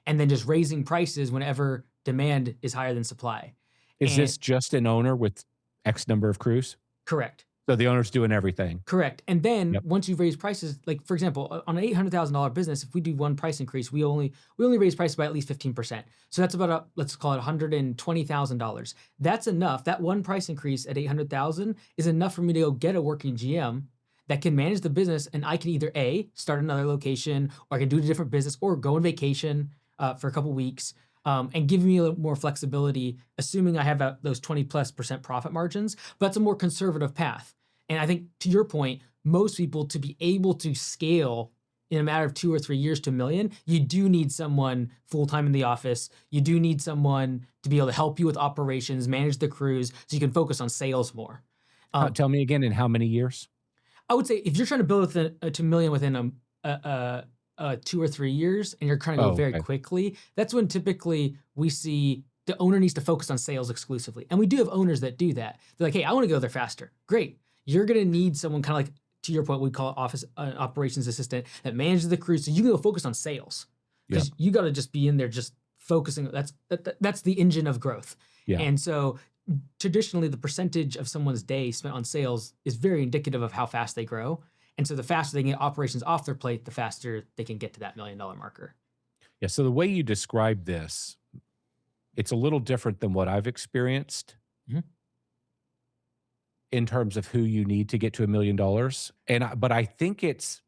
and then just raising prices whenever demand is higher than supply. Is And this just an owner with X number of crews? correct. So the owner's doing everything. Correct. And then Yep. once you've raised prices, like for example, on an $800,000 business, if we do one price increase, we only raise prices by at least 15%. So that's about let's call it $120,000. That's enough. That one price increase at 800,000 is enough for me to go get a working GM that can manage the business, and I can either start another location, or I can do a different business, or go on vacation for a couple weeks. And give me a little more flexibility, assuming I have those 20+% profit margins. But that's a more conservative path. And I think to your point, most people, to be able to scale in a matter of 2 or 3 years to 1 million, you do need someone full time in the office. You do need someone to be able to help you with operations, manage the crews, so you can focus on sales more. Tell me again, in how many years? I would say if you're trying to build within a 2 million within 2 or 3 years, and you're trying to go Oh, very okay. quickly, that's when typically we see the owner needs to focus on sales exclusively. And we do have owners that do that. They're like, hey, I want to go there faster. Great. You're going to need someone kind of like, to your point, we call it office operations assistant that manages the crew. So you can go focus on sales Yep. because you got to just be in there just focusing. That's the engine of growth. Yeah. And so traditionally, the percentage of someone's day spent on sales is very indicative of how fast they grow. And so the faster they can get operations off their plate, the faster they can get to that $1 million marker. Yeah. So the way you describe this, it's a little different than what I've experienced Mhm. in terms of who you need to get to $1 million. But I think it's,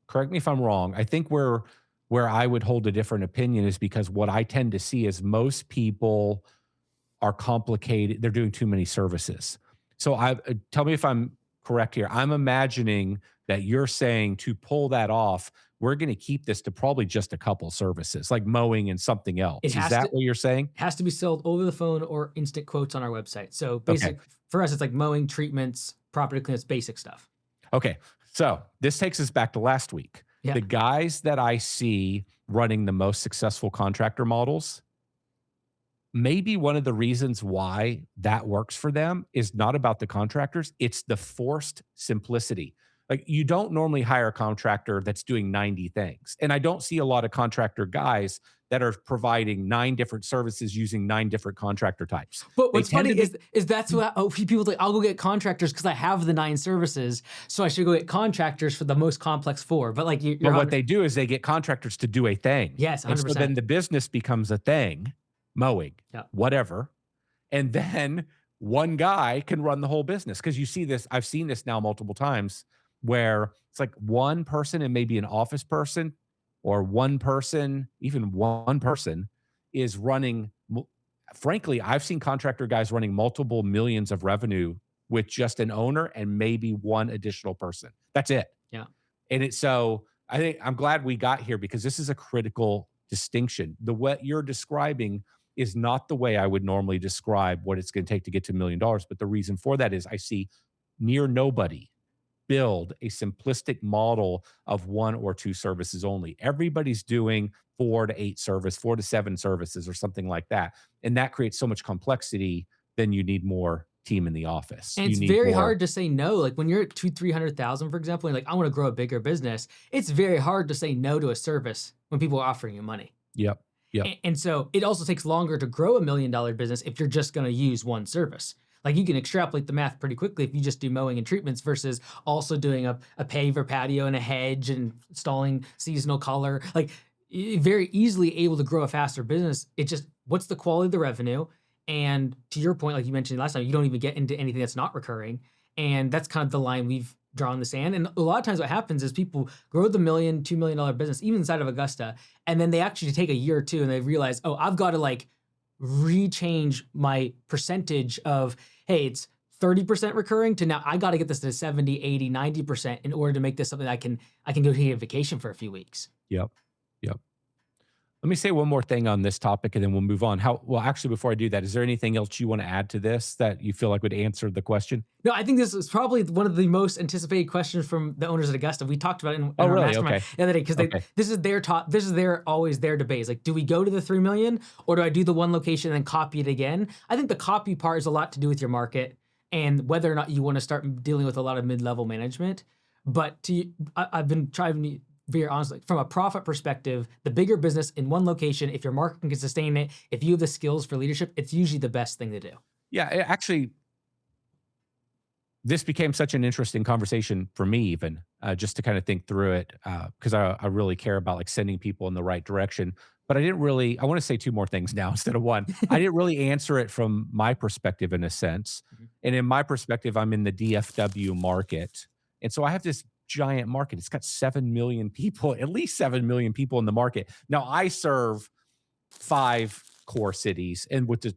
correct me if I'm wrong. I think where I would hold a different opinion is because what I tend to see is most people are complicated. They're doing too many services. So tell me if I'm correct here. I'm imagining that you're saying to pull that off, we're going to keep this to probably just a couple services, like mowing and something else. It Is has that to what you're saying? has to be sold over the phone or instant quotes on our website. So Okay. basic for us, it's like mowing, treatments, property clearance, basic stuff. Okay. So this takes us back to last week. Yeah. The guys that I see running the most successful contractor models, maybe one of the reasons why that works for them is not about the contractors, it's the forced simplicity. Like, you don't normally hire a contractor that's doing 90 things. And I don't see a lot of contractor guys that are providing 9 different services using 9 different contractor types. But They what's tend funny to be is that's what people think. I'll go get contractors because I have the 9 services, so I should go get contractors for the most complex 4. But like you're But what they do is they get contractors to do a thing. Yes, And so then 100%. the business becomes a thing, mowing, Yeah. whatever. And then one guy can run the whole business. Because you see this, I've seen this now multiple times where it's like one person and maybe an office person or one person, even one person is running. Frankly, I've seen contractor guys running multiple millions of revenue with just an owner and maybe one additional person. That's it. Yeah. And so I think I'm glad we got here because this is a critical distinction. The what you're describing is not the way I would normally describe what it's going to take to get to $1 million. But the reason for that is I see near nobody build a simplistic model of 1 or 2 services only. Everybody's doing 4 to 8 service, 4 to 7 services or something like that. And that creates so much complexity, then you need more team in the office. And You it's need very more. hard to say no. Like when you're at 200,000-300,000, for example, and like I want to grow a bigger business, it's very hard to say no to a service when people are offering you money. Yep. Yep. And so it also takes longer to grow $1 million business if you're just going to use one service. Like you can extrapolate the math pretty quickly if you just do mowing and treatments versus also doing a paver patio and a hedge and installing seasonal color. Like very easily able to grow a faster business. It just, what's the quality of the revenue? And to your point, like you mentioned last time, you don't even get into anything that's not recurring. And that's kind of the line we've drawn in the sand. And a lot of times what happens is people grow the $1 million, $2 million business, even inside of Augusta, and then they actually take a year or two and they realize, oh, I've got to like rechange my percentage of, hey, it's 30% recurring to now I got to get this to 70, 80, 90% in order to make this something I can go take a vacation for a few weeks. Yep. Yep. Let me say one more thing on this topic and then we'll move on. Well, actually, before I do that, is there anything else you want to add to this that you feel like would answer the question? No, I think this is probably one of the most anticipated questions from the owners at Augusta. We talked about it in our really? mastermind Okay. the other day because this is their top. This is their always their debate. It's like, do we go to the 3 million or do I do the one location and then copy it again? I think the copy part is a lot to do with your market and whether or not you want to start dealing with a lot of mid-level management. But I've been trying to be honest, like from a profit perspective, the bigger business in one location, if your market can sustain it, if you have the skills for leadership, it's usually the best thing to do. Yeah, actually, this became such an interesting conversation for me, even just to kind of think through it, because I really care about like sending people in the right direction. But I didn't really. I want to say 2 more things now instead of 1. I didn't really answer it from my perspective in a sense, and in my perspective, I'm in the DFW market, and so I have this giant market. It's got 7 million people, at least 7 million people in the market. Now I serve 5 core cities, and with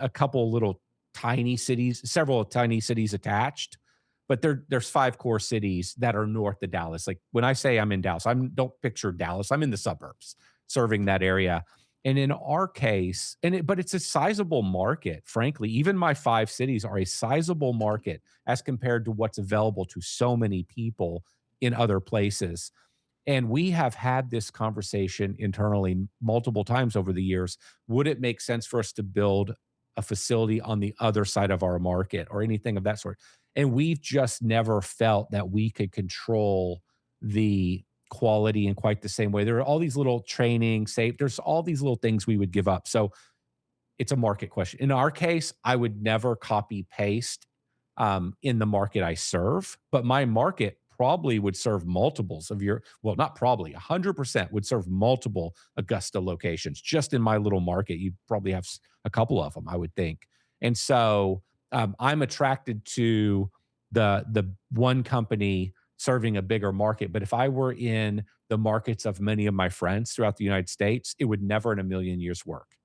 a couple little tiny cities, several tiny cities attached, but there's 5 core cities that are north of Dallas. Like when I say I'm in Dallas, don't picture Dallas. I'm in the suburbs serving that area. And in our case, but it's a sizable market, frankly. Even my 5 cities are a sizable market as compared to what's available to so many people in other places. And we have had this conversation internally multiple times over the years. Would it make sense for us to build a facility on the other side of our market or anything of that sort? And we've just never felt that we could control the quality in quite the same way. There are all these little training, safe, there's all these little things we would give up. So it's a market question. In our case, I would never copy paste in the market I serve, but my market probably would serve multiples of your, well, not probably, 100% would serve multiple Augusta locations. Just in my little market, you'd probably have a couple of them, I would think. And so I'm attracted to the one company serving a bigger market. But if I were in the markets of many of my friends throughout the United States, it would never in a million years work.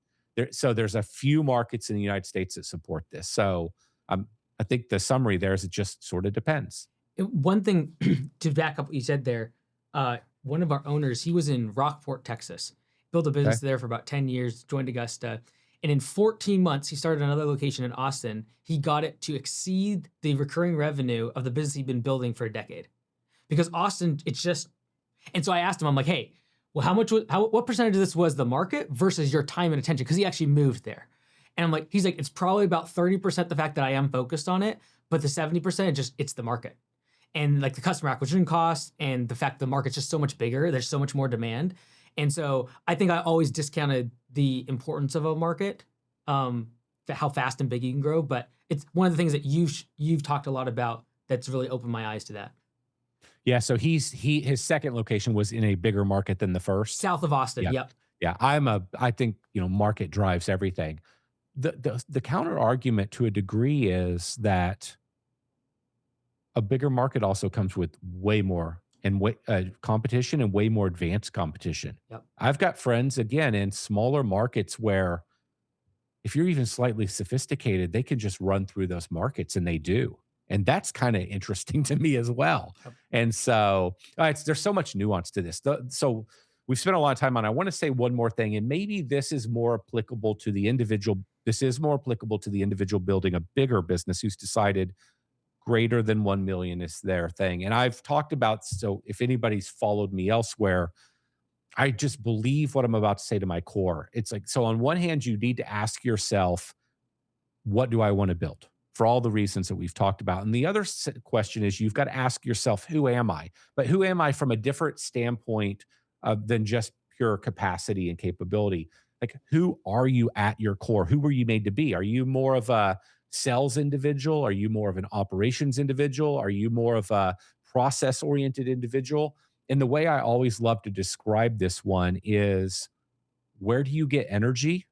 So there's a few markets in the United States that support this. So I think the summary there is it just sort of depends. One thing to back up what you said there, one of our owners, he was in Rockport, Texas, built a business Okay. there for about 10 years, joined Augusta. And in 14 months, he started another location in Austin. He got it to exceed the recurring revenue of the business he'd been building for a decade. Because Austin, it's just, and so I asked him, I'm like, hey, well, what percentage of this was the market versus your time and attention? Because he actually moved there. And I'm like, he's like, it's probably about 30% the fact that I am focused on it, but the 70% it's the market. And like the customer acquisition costs and the fact the market's just so much bigger, there's so much more demand. And so I think I always discounted the importance of a market, how fast and big you can grow. But it's one of the things that you've talked a lot about that's really opened my eyes to that. Yeah. So his second location was in a bigger market than the first. South of Austin. Yeah. Yep. Yeah. I think, market drives everything. The counter argument to a degree is that a bigger market also comes with way more and competition and way more advanced competition. Yep. I've got friends again in smaller markets where if you're even slightly sophisticated, they can just run through those markets and they do. And that's kind of interesting to me as well. Yep. And so there's so much nuance to this. So we've spent a lot of time on. I want to say one more thing, and maybe this is more applicable to the individual. This is more applicable to the individual building a bigger business who's decided greater than 1 million is their thing. And I've talked about, so if anybody's followed me elsewhere, I just believe what I'm about to say to my core. It's like, so on one hand, you need to ask yourself, what do I want to build? For all the reasons that we've talked about. And the other question is you've got to ask yourself, who am I? But who am I from a different standpoint than just pure capacity and capability? Like, who are you at your core? Who were you made to be? Are you more of a sales individual? Are you more of an operations individual? Are you more of a process oriented individual? And the way I always love to describe this one is, where do you get energy?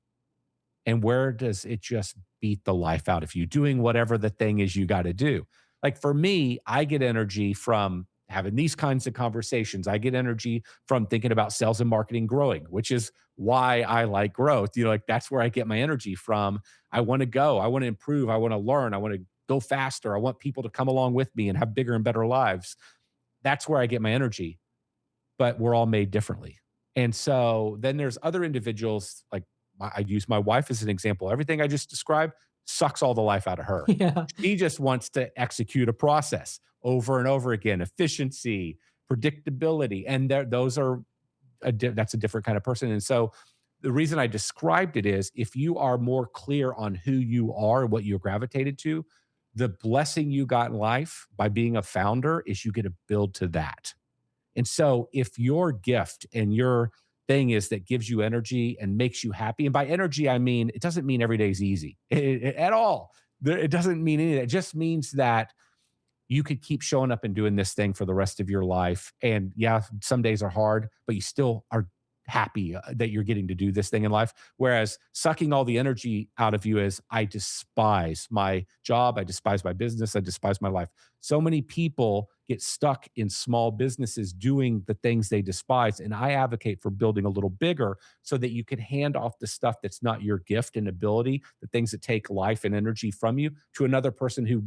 And where does it just beat the life out of you doing whatever the thing is you got to do? Like for me, I get energy from having these kinds of conversations. I get energy from thinking about sales and marketing growing, which is why I like growth. Like that's where I get my energy from. I want to go, I want to improve, I want to learn, I want to go faster. I want people to come along with me and have bigger and better lives. That's where I get my energy. But we're all made differently. And so then there's other individuals, like I use my wife as an example. Everything I just described sucks all the life out of her. Yeah. She just wants to execute a process over and over again, efficiency, predictability. And those are, that's a different kind of person. And so the reason I described it is, if you are more clear on who you are and what you're gravitated to, the blessing you got in life by being a founder is you get to build to that. And so if your gift and your thing is that gives you energy and makes you happy, and by energy, I mean, it doesn't mean every day is easy at all. It doesn't mean any of that. It just means that you could keep showing up and doing this thing for the rest of your life. And yeah, some days are hard, but you still are happy that you're getting to do this thing in life. Whereas sucking all the energy out of you is, I despise my job, I despise my business, I despise my life. So many people get stuck in small businesses doing the things they despise. And I advocate for building a little bigger so that you can hand off the stuff that's not your gift and ability, the things that take life and energy from you, to another person who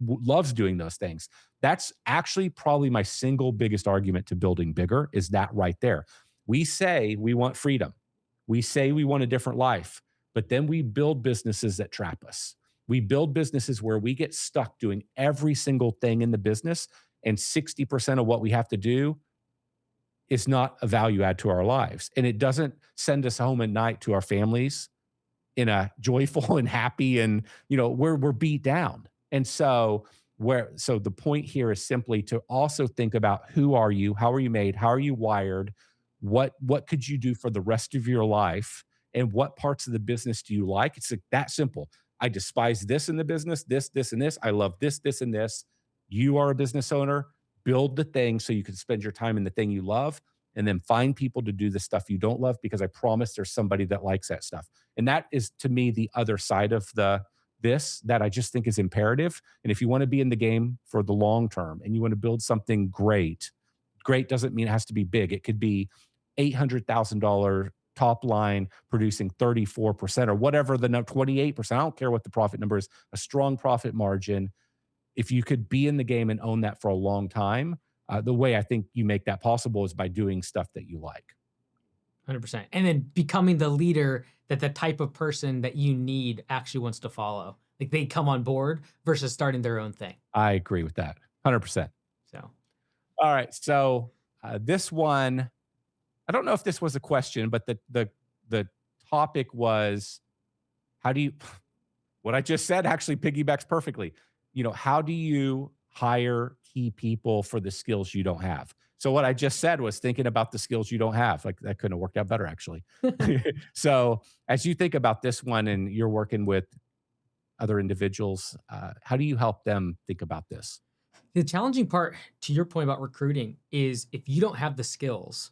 loves doing those things. That's actually probably my single biggest argument to building bigger, is that right there. We say we want freedom. We say we want a different life, but then we build businesses that trap us. We build businesses where we get stuck doing every single thing in the business, and 60% of what we have to do is not a value add to our lives. And it doesn't send us home at night to our families in a joyful and happy, and we're beat down. And so the point here is simply to also think about, who are you, how are you made, how are you wired, what could you do for the rest of your life, and what parts of the business do you like. It's like that simple. I despise this in the business, this and this. I love this and this. You are a business owner. Build the thing so you can spend your time in the thing you love, and then find people to do the stuff you don't love, because I promise there's somebody that likes that stuff. And that is, to me, the other side of this that I just think is imperative. And if you want to be in the game for the long term and you want to build something great, great doesn't mean it has to be big. It could be $800,000 top line producing 34% or whatever the number, 28%. I don't care what the profit number is, a strong profit margin. If you could be in the game and own that for a long time, the way I think you make that possible is by doing stuff that you like. 100%. And then becoming the leader that the type of person that you need actually wants to follow. Like they come on board versus starting their own thing. I agree with that. 100%. So, all right. So this one, I don't know if this was a question, but the topic was, how do you, what I just said actually piggybacks perfectly. How do you hire key people for the skills you don't have? So what I just said was thinking about the skills you don't have. Like that couldn't have worked out better, actually. So as you think about this one and you're working with other individuals, how do you help them think about this? the challenging part to your point about recruiting is if you don't have the skills,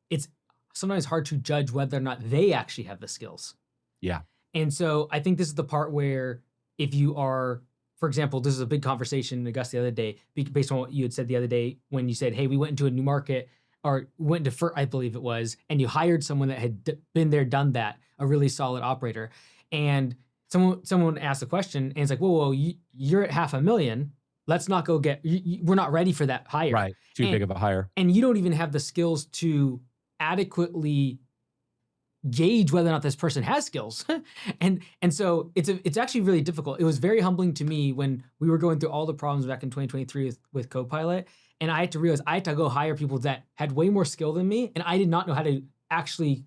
it's sometimes hard to judge whether or not they actually have the skills. Yeah. And so I think this is the part where if you are, for example, this is a big conversation in Augusta the other day, based on what you had said the other day when you said, hey, we went into a new market or went into, I believe it was, and you hired someone that had been there, done that, a really solid operator. And someone asked a question and it's like, whoa, you're at $500,000. Let's not go get, we're not ready for that hire. Right. Too big of a hire. And you don't even have the skills to adequately gauge whether or not this person has skills. and so it's actually really difficult. It was very humbling to me when we were going through all the problems back in 2023 with Copilot. And I had to realize I had to go hire people that had way more skill than me. And I did not know how to actually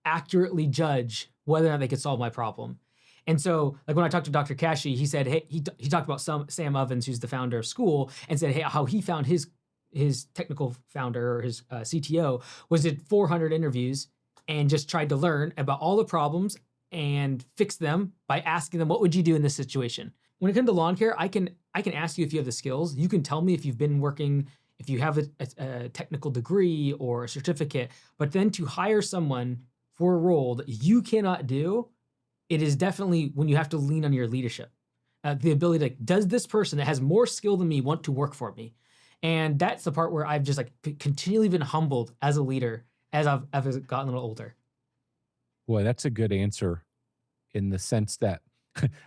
accurately judge whether or not they could solve my problem. And so, like when I talked to Dr. Kashi, he said, hey, he talked about Sam Ovens, who's the founder of School, and said, hey, how he found his technical founder or his CTO was did 400 interviews and just tried to learn about all the problems and fix them by asking them, what would you do in this situation? When it comes to lawn care, I can ask you if you have the skills. You can tell me if you've been working, if you have a technical degree or a certificate, but then to hire someone for a role that you cannot do, it is definitely when you have to lean on your leadership. The ability to, does this person that has more skill than me want to work for me? And that's the part where I've just like continually been humbled as a leader as I've gotten a little older. Boy, that's a good answer in the sense that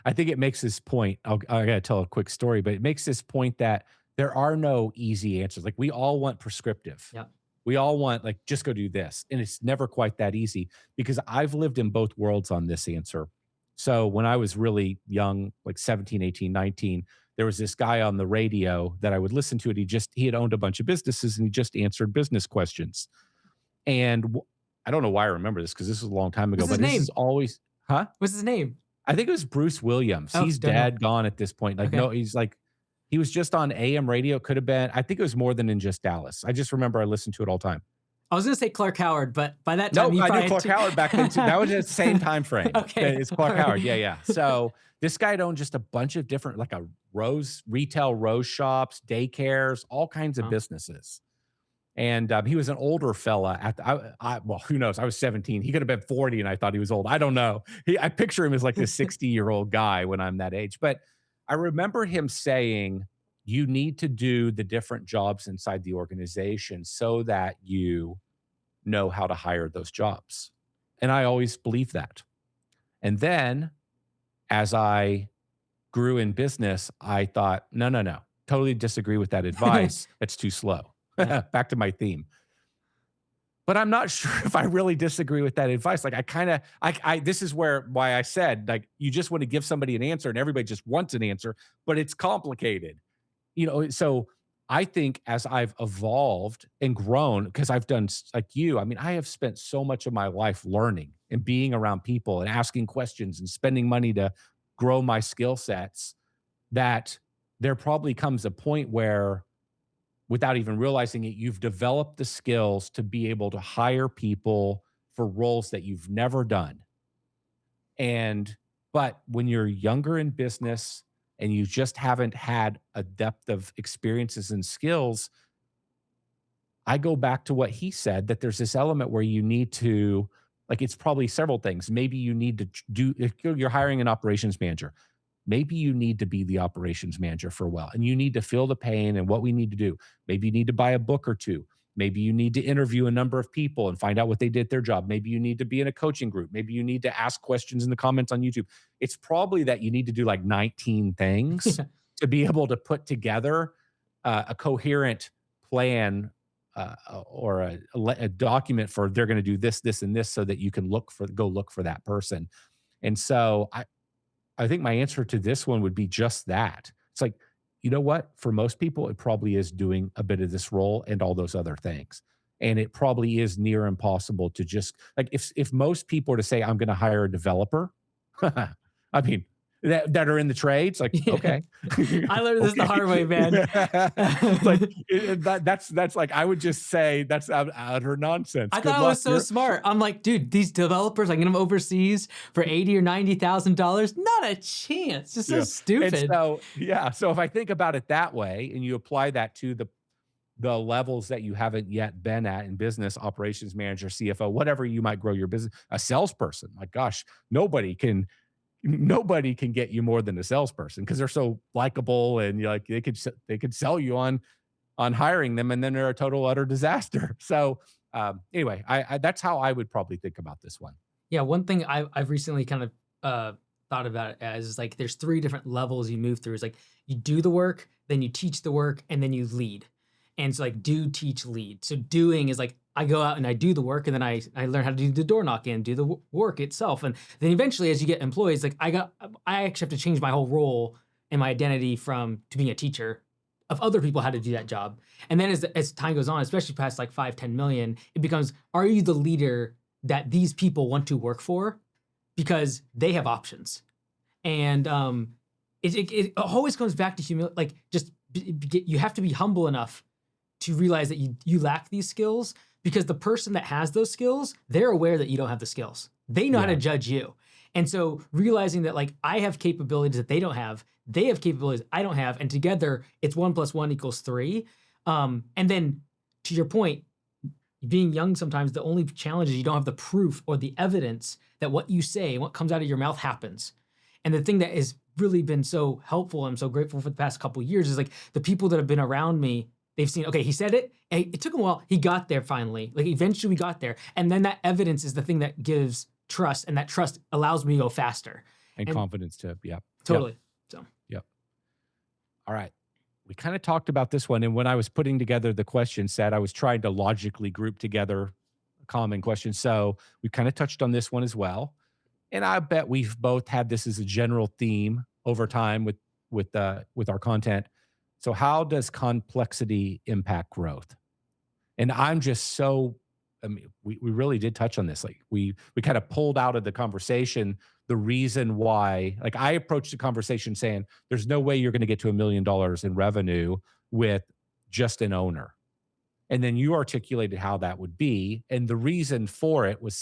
I think it makes this point. I got to tell a quick story, but it makes this point that there are no easy answers. Like we all want prescriptive. Yeah. We all want like, just go do this. And it's never quite that easy because I've lived in both worlds on this answer. So when I was really young, like 17, 18, 19, there was this guy on the radio that I would listen to. And he had owned a bunch of businesses and he just answered business questions. And I don't know why I remember this because this was a long time ago, What's his name? This is always, huh? What's his name? I think it was Bruce Williams. He's dead gone at this point. Like, okay. No, he's like, he was just on AM radio. Could have been, I think it was more than in just Dallas. I just remember I listened to it all the time. I was going to say Clark Howard, but by that time, no, I knew Clark Howard back then too. That was the same time frame. Okay. It's Clark Howard. Yeah. So this guy had owned just a bunch of different, like retail rose shops, daycares, all kinds of businesses. And he was an older fella. Well, who knows? I was 17. He could have been 40 and I thought he was old. I don't know. I picture him as like this 60-year-old guy when I'm that age. But I remember him saying, you need to do the different jobs inside the organization so that you know how to hire those jobs. And I always believed that. And then as I grew in business, I thought, no. Totally disagree with that advice. That's too slow. Back to my theme. But I'm not sure if I really disagree with that advice. Like I kind of, this is why I said, like, you just want to give somebody an answer and everybody just wants an answer, but it's complicated. So I think as I've evolved and grown, because I've done like you, I mean, I have spent so much of my life learning and being around people and asking questions and spending money to grow my skill sets, that there probably comes a point where, without even realizing it, you've developed the skills to be able to hire people for roles that you've never done. And, but when you're younger in business and you just haven't had a depth of experiences and skills, I go back to what he said, that there's this element where you need to, like, it's probably several things. Maybe you need to do, if you're hiring an operations manager, maybe you need to be the operations manager for a while and you need to feel the pain and what we need to do. Maybe you need to buy a book or two. Maybe you need to interview a number of people and find out what they did their job. Maybe you need to be in a coaching group. Maybe you need to ask questions in the comments on YouTube. It's probably that you need to do like 19 things Yeah. to be able to put together a coherent plan, or a document for, they're going to do this, this, and this, so that you can go look for that person. And so I think my answer to this one would be just that. It's like, you know what? For most people, it probably is doing a bit of this role and all those other things. And it probably is near impossible to just, like, if most people were to say, I'm going to hire a developer, I mean, that are in the trades, like, Yeah. okay. I learned this the Okay. hard way, man. It's like, that's like, I would just say that's utter nonsense. I Good thought I luck. was so smart. I'm like, dude, these developers, I get them overseas for $80,000 or $90,000. Not a chance. Just so Yeah. And stupid. so, yeah. So if I think about it that way and you apply that to the levels that you haven't yet been at in business, operations manager, CFO, whatever you might grow your business, a salesperson, my gosh, nobody can get you more than a salesperson because they're so likable and you're like, they could sell you on hiring them, and then they're a total utter disaster. So anyway, I that's how I would probably think about this one. Yeah, one thing I've recently kind of thought about it as is like there's three different levels you move through. It's like you do the work, then you teach the work, and then you lead. And it's like do, teach, lead. So doing is like I go out and I do the work, and then I learn how to do the door knocking and do the work itself. And then eventually, as you get employees, like I actually have to change my whole role and my identity from to being a teacher of other people how to do that job. And then as time goes on, especially past like 5, 10 million, it becomes, are you the leader that these people want to work for? Because they have options. And it always comes back to humility. Like you have to be humble enough to realize that you lack these skills, because the person that has those skills, they're aware that you don't have the skills. They know how to judge you. And so realizing that like I have capabilities that they don't have, they have capabilities I don't have, and together it's 1 + 1 = 3. And then to your point, being young, sometimes the only challenge is you don't have the proof or the evidence that what you say and what comes out of your mouth happens. And the thing that has really been so helpful, I'm so grateful for the past couple of years, is like the people that have been around me, they've seen, okay, he said it, and it took him a while, he got there finally. Like eventually we got there. And then that evidence is the thing that gives trust, and that trust allows me to go faster. And confidence too. Yeah. Totally. Yep. So Yep. All right. We kind of talked about this one. And when I was putting together the question set, I was trying to logically group together common questions. So we kind of touched on this one as well. And I bet we've both had this as a general theme over time with our content. So how does complexity impact growth? And I'm just so, I mean, we really did touch on this. Like we kind of pulled out of the conversation the reason why. Like I approached the conversation saying, there's no way you're going to get to $1 million in revenue with just an owner. And then you articulated how that would be. And the reason for it was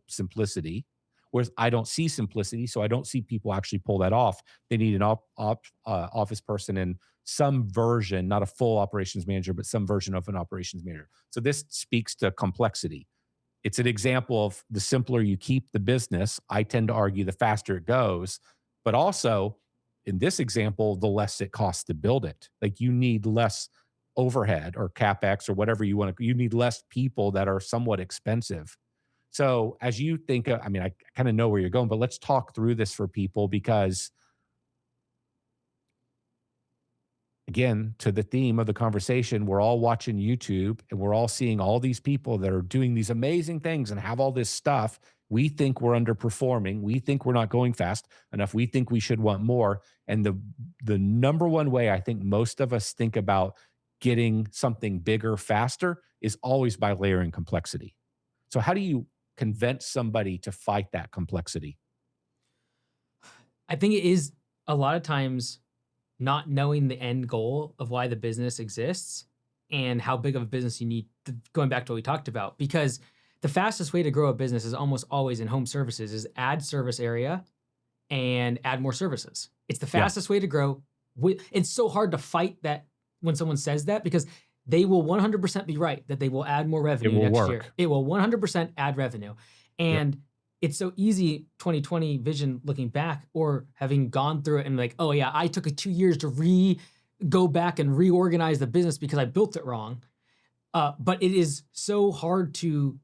simplicity, whereas I don't see simplicity. So I don't see people actually pull that off. They need an office person and some version, not a full operations manager, but some version of an operations manager. So this speaks to complexity. It's an example of the simpler you keep the business, I tend to argue the faster it goes. But also in this example, the less it costs to build it. Like you need less overhead or CapEx or whatever you want to, you need less people that are somewhat expensive. So as you think, I mean, I kind of know where you're going, but let's talk through this for people, because again, to the theme of the conversation, we're all watching YouTube and we're all seeing all these people that are doing these amazing things and have all this stuff. We think we're underperforming. We think we're not going fast enough. We think we should want more. And the number one way I think most of us think about getting something bigger faster is always by layering complexity. So how do you convince somebody to fight that complexity? I think it is a lot of times not knowing the end goal of why the business exists and how big of a business you need, going back to what we talked about. Because the fastest way to grow a business is almost always in home services is add service area and add more services. It's the Yeah, fastest way to grow. It's so hard to fight that when someone says that because they will 100% be right that they will add more it revenue will next year. work. It will 100% add revenue. Yep. And it's so easy 2020 vision looking back or having gone through it and like, oh yeah, I took it 2 years to go back and reorganize the business because I built it wrong. But it is so hard to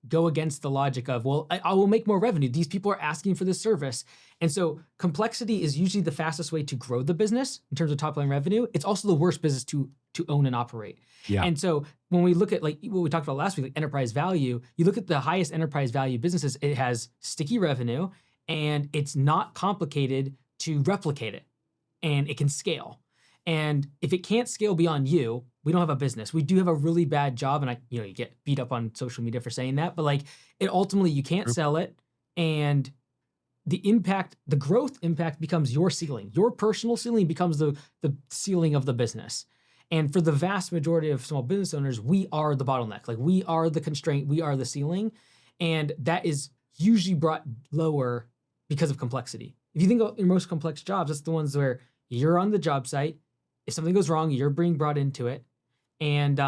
go against the logic of, well, I will make more revenue. These people are asking for this service. And so complexity is usually the fastest way to grow the business in terms of top line revenue. It's also the worst business to own and operate. Yeah. And so when we look at like what we talked about last week, like enterprise value, you look at the highest enterprise value businesses, it has sticky revenue and it's not complicated to replicate it and it can scale. And if it can't scale beyond you, we don't have a business. We do have a really bad job, and you get beat up on social media for saying that. But like, it ultimately you can't True. sell it, and the growth impact becomes your ceiling. Your personal ceiling becomes the ceiling of the business. And for the vast majority of small business owners, we are the bottleneck. Like we are the constraint. We are the ceiling, and that is usually brought lower because of complexity. If you think of your most complex jobs, that's the ones where you're on the job site. If something goes wrong, you're being brought into it. And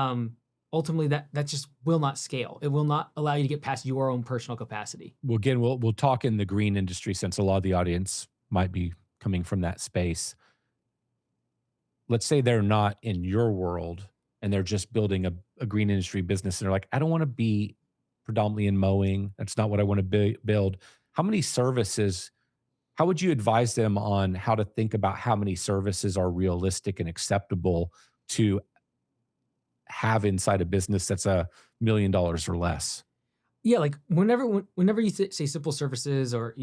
ultimately, that just will not scale. It will not allow you to get past your own personal capacity. Well, again, we'll talk in the green industry since a lot of the audience might be coming from that space. Let's say they're not in your world and they're just building a green industry business and they're like, I don't want to be predominantly in mowing. That's not what I want to build. How many services, how would you advise them on how to think about how many services are realistic and acceptable to have inside a business that's $1 million or less? Yeah, like whenever you say simple services or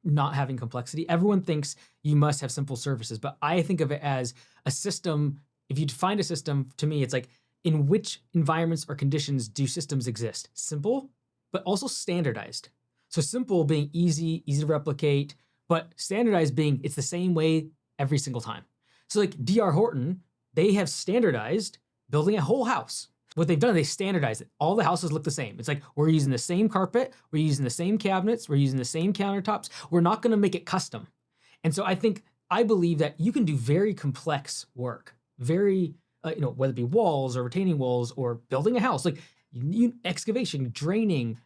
not having complexity, everyone thinks you must have simple services. But I think of it as a system. If you define a system, to me, it's like in which environments or conditions do systems exist? Simple, but also standardized. So simple being easy to replicate, but standardized being it's the same way every single time. So like DR Horton, they have standardized building a whole house. What they've done, they standardize it. All the houses look the same. It's like we're using the same carpet, we're using the same cabinets, we're using the same countertops. We're not going to make it custom. And so I believe that you can do very complex work, very whether it be walls or retaining walls or building a house, like excavation, draining,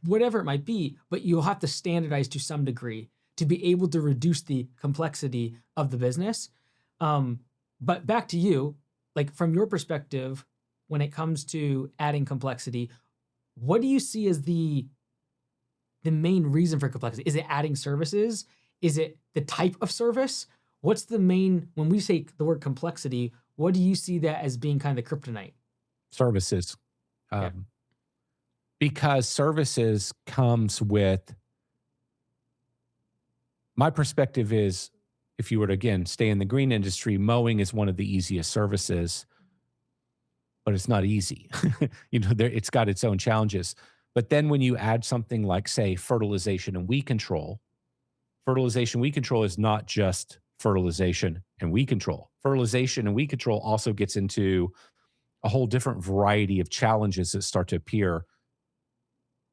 whatever it might be, but you'll have to standardize to some degree to be able to reduce the complexity of the business. But back to you, like from your perspective, when it comes to adding complexity, what do you see as the main reason for complexity? Is it adding services? Is it the type of service? What's the main, when we say the word complexity, what do you see that as being kind of the kryptonite? Services. Yeah. Because services comes with, my perspective is, if you were to, again, stay in the green industry, mowing is one of the easiest services, but it's not easy. It's got its own challenges. But then when you add something like, say, fertilization and weed control is not just fertilization and weed control. Fertilization and weed control also gets into a whole different variety of challenges that start to appear.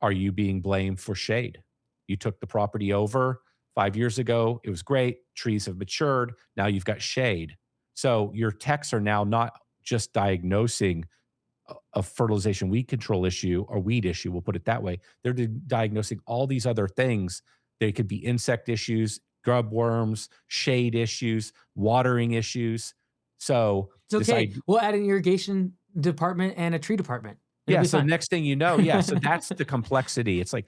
Are you being blamed for shade? You took the property over 5 years ago. It was great. Trees have matured. Now you've got shade. So your techs are now not just diagnosing a fertilization weed control issue or weed issue, we'll put it that way. They're diagnosing all these other things. They could be insect issues, grub worms, shade issues, watering issues. So It's okay. We'll add an irrigation department and a tree department. It'll Yeah, be so fine. next thing you know, so that's the complexity. It's like,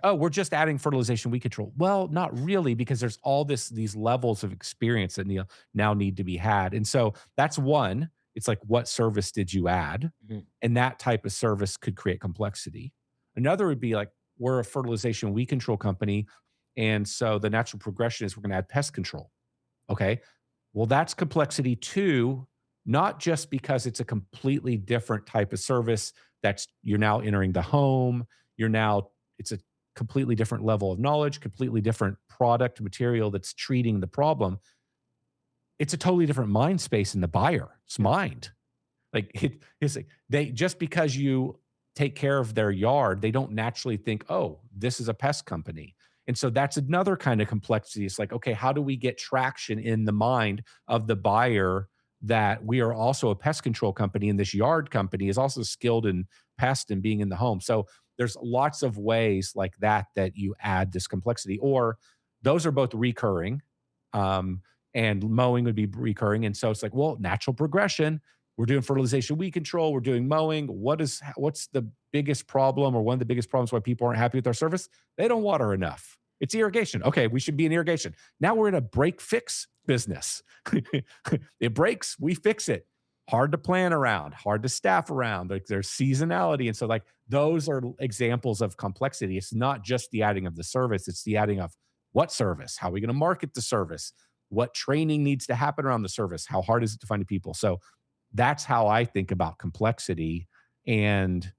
"Oh, we're just adding fertilization weed control." Well, not really, because there's all these levels of experience that now need to be had, and so that's one. It's like, what service did you add? Mhm. And that type of service could create complexity. Another would be like, we're a fertilization weed control company, and so the natural progression is we're gonna add pest control. Okay. Well, that's complexity too, not just because it's a completely different type of service that's you're now entering the home, it's a completely different level of knowledge, completely different product material that's treating the problem. It's a totally different mind space in the buyer's Yeah. mind. It's like they just because you take care of their yard, they don't naturally think, "Oh, this is a pest company." And so that's another kind of complexity. It's like, okay, how do we get traction in the mind of the buyer that we are also a pest control company and this yard company is also skilled in pest and being in the home. So there's lots of ways like that you add this complexity, or those are both recurring. Um, and mowing would be recurring. And so it's like, well, natural progression, we're doing fertilization weed control, we're doing mowing. What's the biggest problem, or one of the biggest problems why people aren't happy with our service? They don't water enough. It's irrigation. Okay, we should be in irrigation. Now we're in a break fix business. It breaks, we fix it. Hard to plan around, hard to staff around. Like, there's seasonality. And so like those are examples of complexity. It's not just the adding of the service, it's the adding of what service, how are we going to market the service, what training needs to happen around the service, how hard is it to find people. So that's how I think about complexity. And,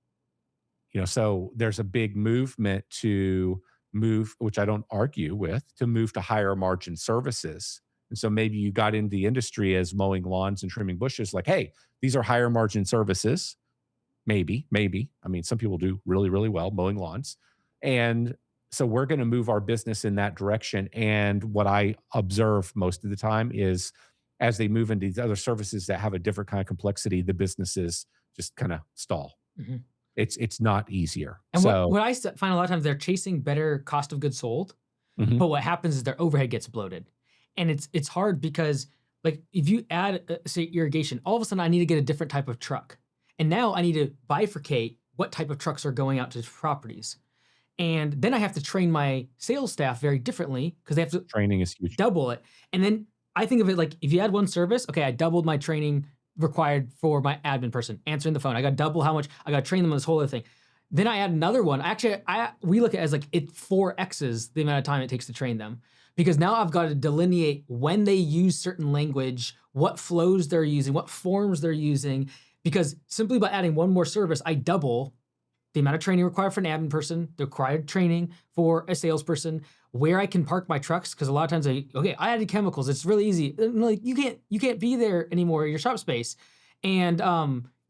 so there's a big movement to move, which I don't argue with, to move to higher margin services. And so maybe you got into the industry as mowing lawns and trimming bushes, like, hey, these are higher margin services. Maybe. I mean, some people do really, really well mowing lawns. And so we're going to move our business in that direction. And what I observe most of the time is as they move into these other services that have a different kind of complexity, the businesses just kind of stall. Mhm. It's not easier. And what So, what I find a lot of times they're chasing better cost of goods sold, mhm, but what happens is their overhead gets bloated, and it's hard because like if you add say irrigation, all of a sudden I need to get a different type of truck, and now I need to bifurcate what type of trucks are going out to properties, and then I have to train my sales staff very differently because they have to training is huge. double it. And then I think of it like if you add one service, okay, I doubled my training required for my admin person answering the phone. I got double how much I got to train them on this whole other thing. Then I add another one. Actually, we look at it as like it 4x's the amount of time it takes to train them because now I've got to delineate when they use certain language, what flows they're using, what forms they're using. Because simply by adding one more service, I double the amount of training required for an admin person, the required training for a salesperson, where I can park my trucks. Because a lot of times I added chemicals. It's really easy. Like you can't be there anymore in your shop space. And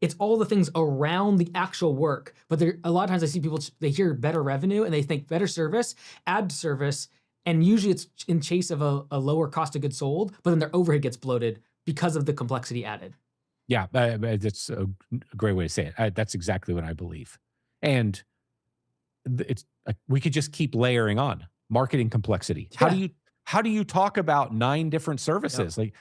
it's all the things around the actual work. But a lot of times I see people, they hear better revenue and they think better service, add service. And usually it's in chase of a lower cost of goods sold, but then their overhead gets bloated because of the complexity added. Yeah, that's a great way to say it. That's exactly what I believe. And it's like we could just keep layering on marketing complexity. Yeah. How do you talk about 9 different Yep. services? Like,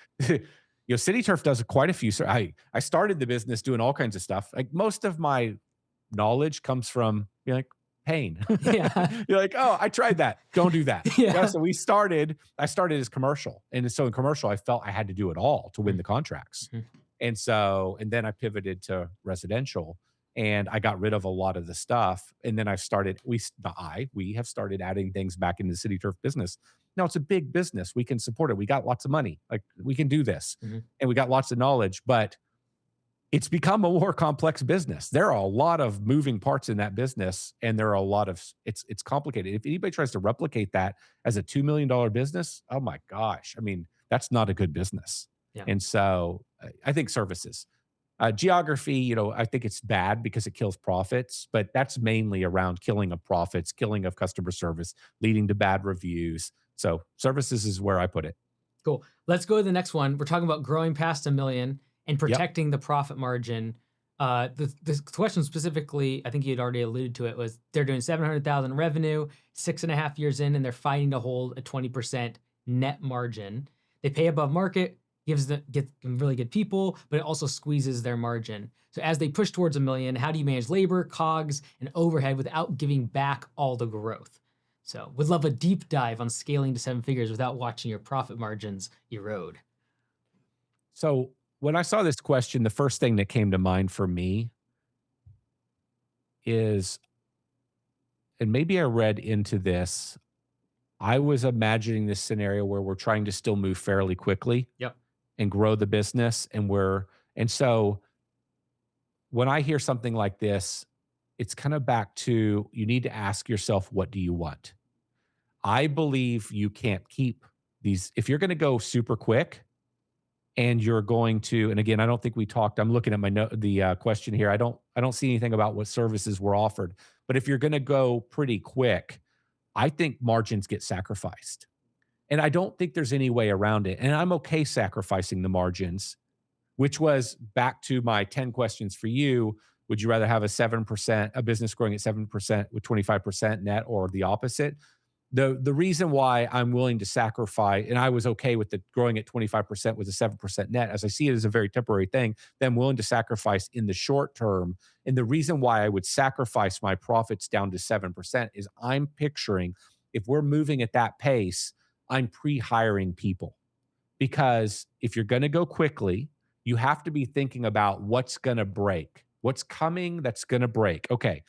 City Turf does quite a few. I started the business doing all kinds of stuff. Like, most of my knowledge comes from like pain. Yeah. You're like, oh, I tried that. Don't do that. Yeah. Yeah. So I started as commercial, and so in commercial, I felt I had to do it all to win the contracts. Mhm. And then I pivoted to residential, and I got rid of a lot of the stuff. And then we have started adding things back into the City Turf business. Now it's a big business. We can support it. We got lots of money. Like, we can do this, Mhm. and we got lots of knowledge, but it's become a more complex business. There are a lot of moving parts in that business, and there are a lot of it's complicated. If anybody tries to replicate that as a $2 million business, oh my gosh. I mean, that's not a good business. Yeah. And so I think services. Geography, I think it's bad because it kills profits, but that's mainly around killing of profits, killing of customer service, leading to bad reviews. So services is where I put it. Cool. Let's go to the next one. We're talking about growing past 1 million and Yep. protecting the profit margin. The question specifically, I think you'd already alluded to it, was they're doing 700,000 revenue, 6.5 years in, and they're fighting to hold a 20% net margin. They pay above market. gets them really good people, but it also squeezes their margin. So as they push towards $1 million, how do you manage labor, COGS, and overhead without giving back all the growth? So would love a deep dive on scaling to 7 figures without watching your profit margins erode. So when I saw this question, the first thing that came to mind for me is, and maybe I read into this, I was imagining this scenario where we're trying to still move fairly quickly Yep. and grow the business. And so when I hear something like this, it's kind of back to, you need to ask yourself, what do you want? I believe you can't keep these. If you're going to go super quick and you're going to, and again, I don't think we talked, I'm looking at the question here. I don't see anything about what services were offered, but if you're going to go pretty quick, I think margins get sacrificed. And I don't think there's any way around it. And I'm okay sacrificing the margins, which was back to my 10 questions for you. Would you rather have a business growing at 7% with 25% net, or the opposite? The reason why I'm willing to sacrifice, and I was okay with the growing at 25% with a 7% net, as I see it as a very temporary thing, that I'm willing to sacrifice in the short term. And the reason why I would sacrifice my profits down to 7% is I'm picturing, if we're moving at that pace, I'm pre-hiring people. Because if you're going to go quickly, you have to be thinking about what's going to break, what's coming that's going to break. Okay,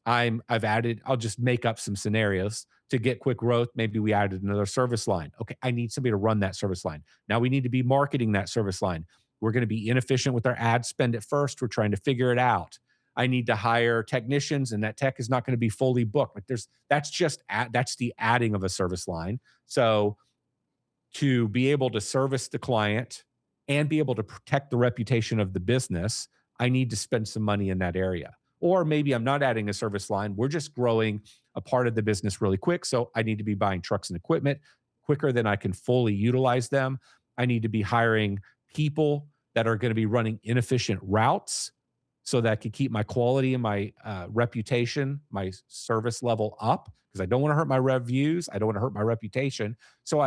I'll just make up some scenarios to get quick growth. Maybe we added another service line. Okay, I need somebody to run that service line. Now we need to be marketing that service line. We're going to be inefficient with our ad spend at first. We're trying to figure it out. I need to hire technicians, and that tech is not going to be fully booked. Like that's the adding of a service line. So to be able to service the client and be able to protect the reputation of the business, I need to spend some money in that area. Or maybe I'm not adding a service line. We're just growing a part of the business really quick. So I need to be buying trucks and equipment quicker than I can fully utilize them. I need to be hiring people that are going to be running inefficient routes so that I can keep my quality and my reputation, my service level up, because I don't want to hurt my reviews. I don't want to hurt my reputation. So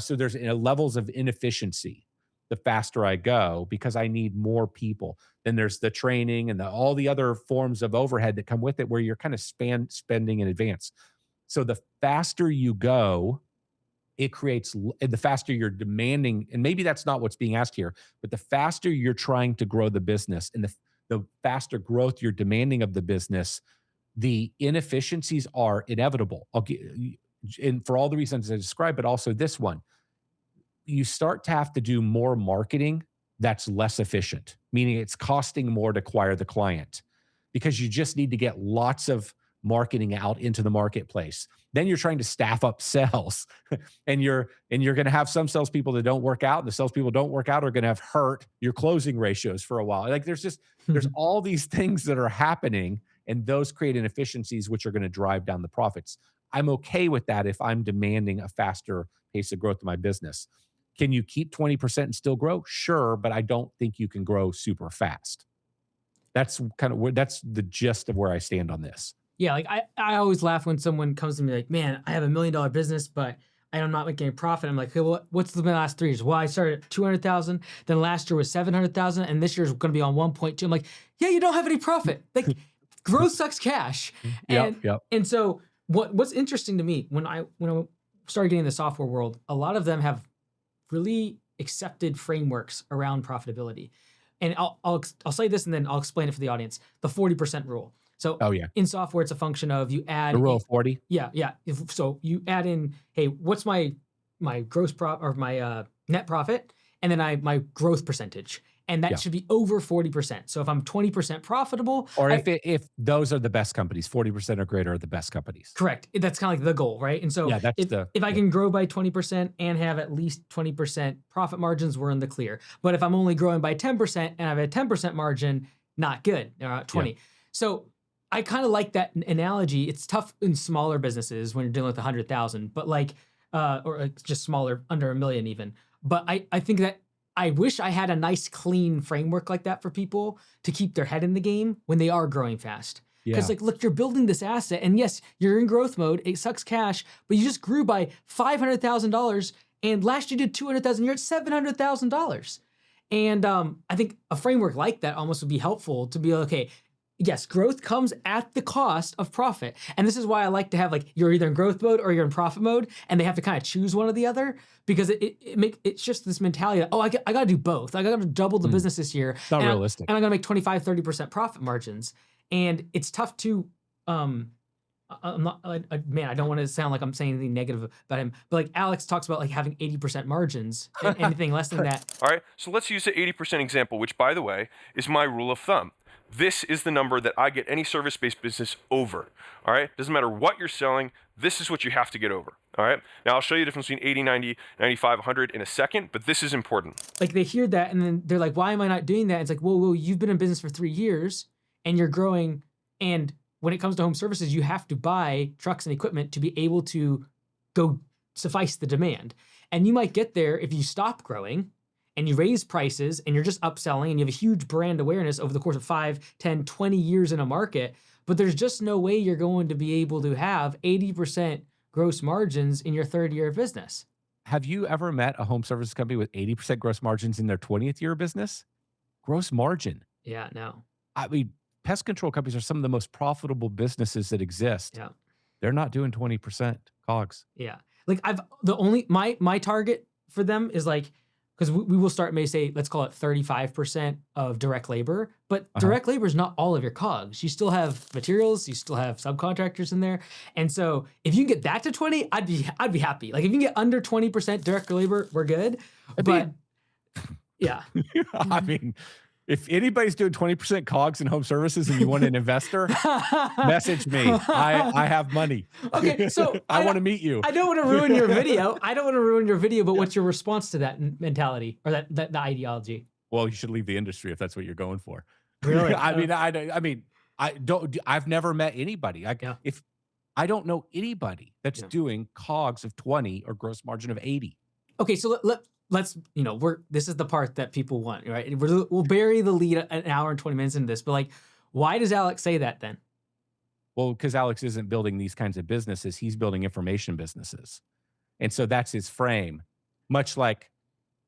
there's levels of inefficiency the faster I go, because I need more people. Then there's the training and all the other forms of overhead that come with it, where you're kind of spending in advance. So the faster you go, the faster you're demanding, and maybe that's not what's being asked here, but the faster you're trying to grow the business and the faster growth you're demanding of the business, the inefficiencies are inevitable. And for all the reasons I described, but also this one, you start to have to do more marketing that's less efficient, meaning it's costing more to acquire the client, because you just need to get lots of marketing out into the marketplace. Then you're trying to staff up sales and you're going to have some salespeople that don't work out, and the salespeople don't work out are going to have hurt your closing ratios for a while. Like there's all these things that are happening, and those create inefficiencies, which are going to drive down the profits. I'm okay with that if I'm demanding a faster pace of growth in my business. Can you keep 20% and still grow? Sure, but I don't think you can grow super fast. That's the gist of where I stand on this. Yeah, like I always laugh when someone comes to me like, man, I have $1 million business, but I'm not making a profit. I'm like, hey, what's the last 3 years? Well, I started at 200,000, then last year was 700,000, and this year's going to be on 1.2. I'm like, yeah, you don't have any profit. Like, growth sucks cash. And yep. And so what's interesting to me when I started getting in the software world, a lot of them have really accepted frameworks around profitability. And I'll say this and then I'll explain it for the audience. The 40% rule. So in software, it's a function of you add the rule of 40. Yeah. So you add in, hey, what's my gross profit or my net profit, and then my growth percentage, and that should be over 40%. So if I'm 20% profitable, or if those are the best companies, 40% or greater are the best companies. Correct. That's kind of like the goal, right? And so if I can grow by 20% and have at least 20% profit margins, we're in the clear. But if I'm only growing by 10% and I have a 10% margin, not good. 20. Yeah. So I kind of like that analogy. It's tough in smaller businesses when you're dealing with 100,000, but or just smaller, under $1 million even. But I think that I wish I had a nice, clean framework like that for people to keep their head in the game when they are growing fast. Because look, you're building this asset, and yes, you're in growth mode. It sucks cash, but you just grew by $500,000, And last year did 200,000. You're at $700,000. And I think a framework like that almost would be helpful to be okay. Yes, growth comes at the cost of profit. And this is why I like to have like, you're either in growth mode or you're in profit mode, and they have to kind of choose one or the other, because it's just this mentality that, I got to do both. I got to double the business this year. It's not realistic. And I'm going to make 25, 30% profit margins. And it's tough to, I'm not, man, I don't want to sound like I'm saying anything negative about him, but like Alex talks about like having 80% margins, and anything less than that. All right, so let's use the 80% example, which by the way, is my rule of thumb. This is the number that I get any service-based business over. All right, doesn't matter what you're selling, this is what you have to get over. All right, now I'll show you the difference between 80, 90, 95, 100 in a second, but this is important. Like they hear that and then they're like, why am I not doing that? It's like, whoa, you've been in business for 3 years and you're growing, and when it comes to home services, you have to buy trucks and equipment to be able to go suffice the demand. And you might get there if you stop growing and you raise prices and you're just upselling and you have a huge brand awareness over the course of 5, 10, 20 years in a market, but there's just no way you're going to be able to have 80% gross margins in your 3rd year of business. Have you ever met a home services company with 80% gross margins in their 20th year of business? Gross margin. Yeah, no. I mean, pest control companies are some of the most profitable businesses that exist. Yeah. They're not doing 20% COGS. Yeah. Like my target for them is like, because we will start, may say, let's call it 35% of direct labor, but direct labor is not all of your COGS. You still have materials, you still have subcontractors in there. And so if you can get that to 20, I'd be happy. Like if you can get under 20% direct labor, we're good. Yeah. I mean, if anybody's doing 20% COGS in home services and you want an investor, message me. I have money. Okay, so I want to meet you. I don't want to ruin your video. But what's your response to that mentality or that ideology? Well, you should leave the industry if that's what you're going for. Really? I've never met anybody. If I don't know anybody that's doing COGS of 20 or gross margin of 80. Okay, so let's, this is the part that people want, right? We'll bury the lead an hour and 20 minutes into this, but like, why does Alex say that then? Well, because Alex isn't building these kinds of businesses. He's building information businesses. And so that's his frame, much like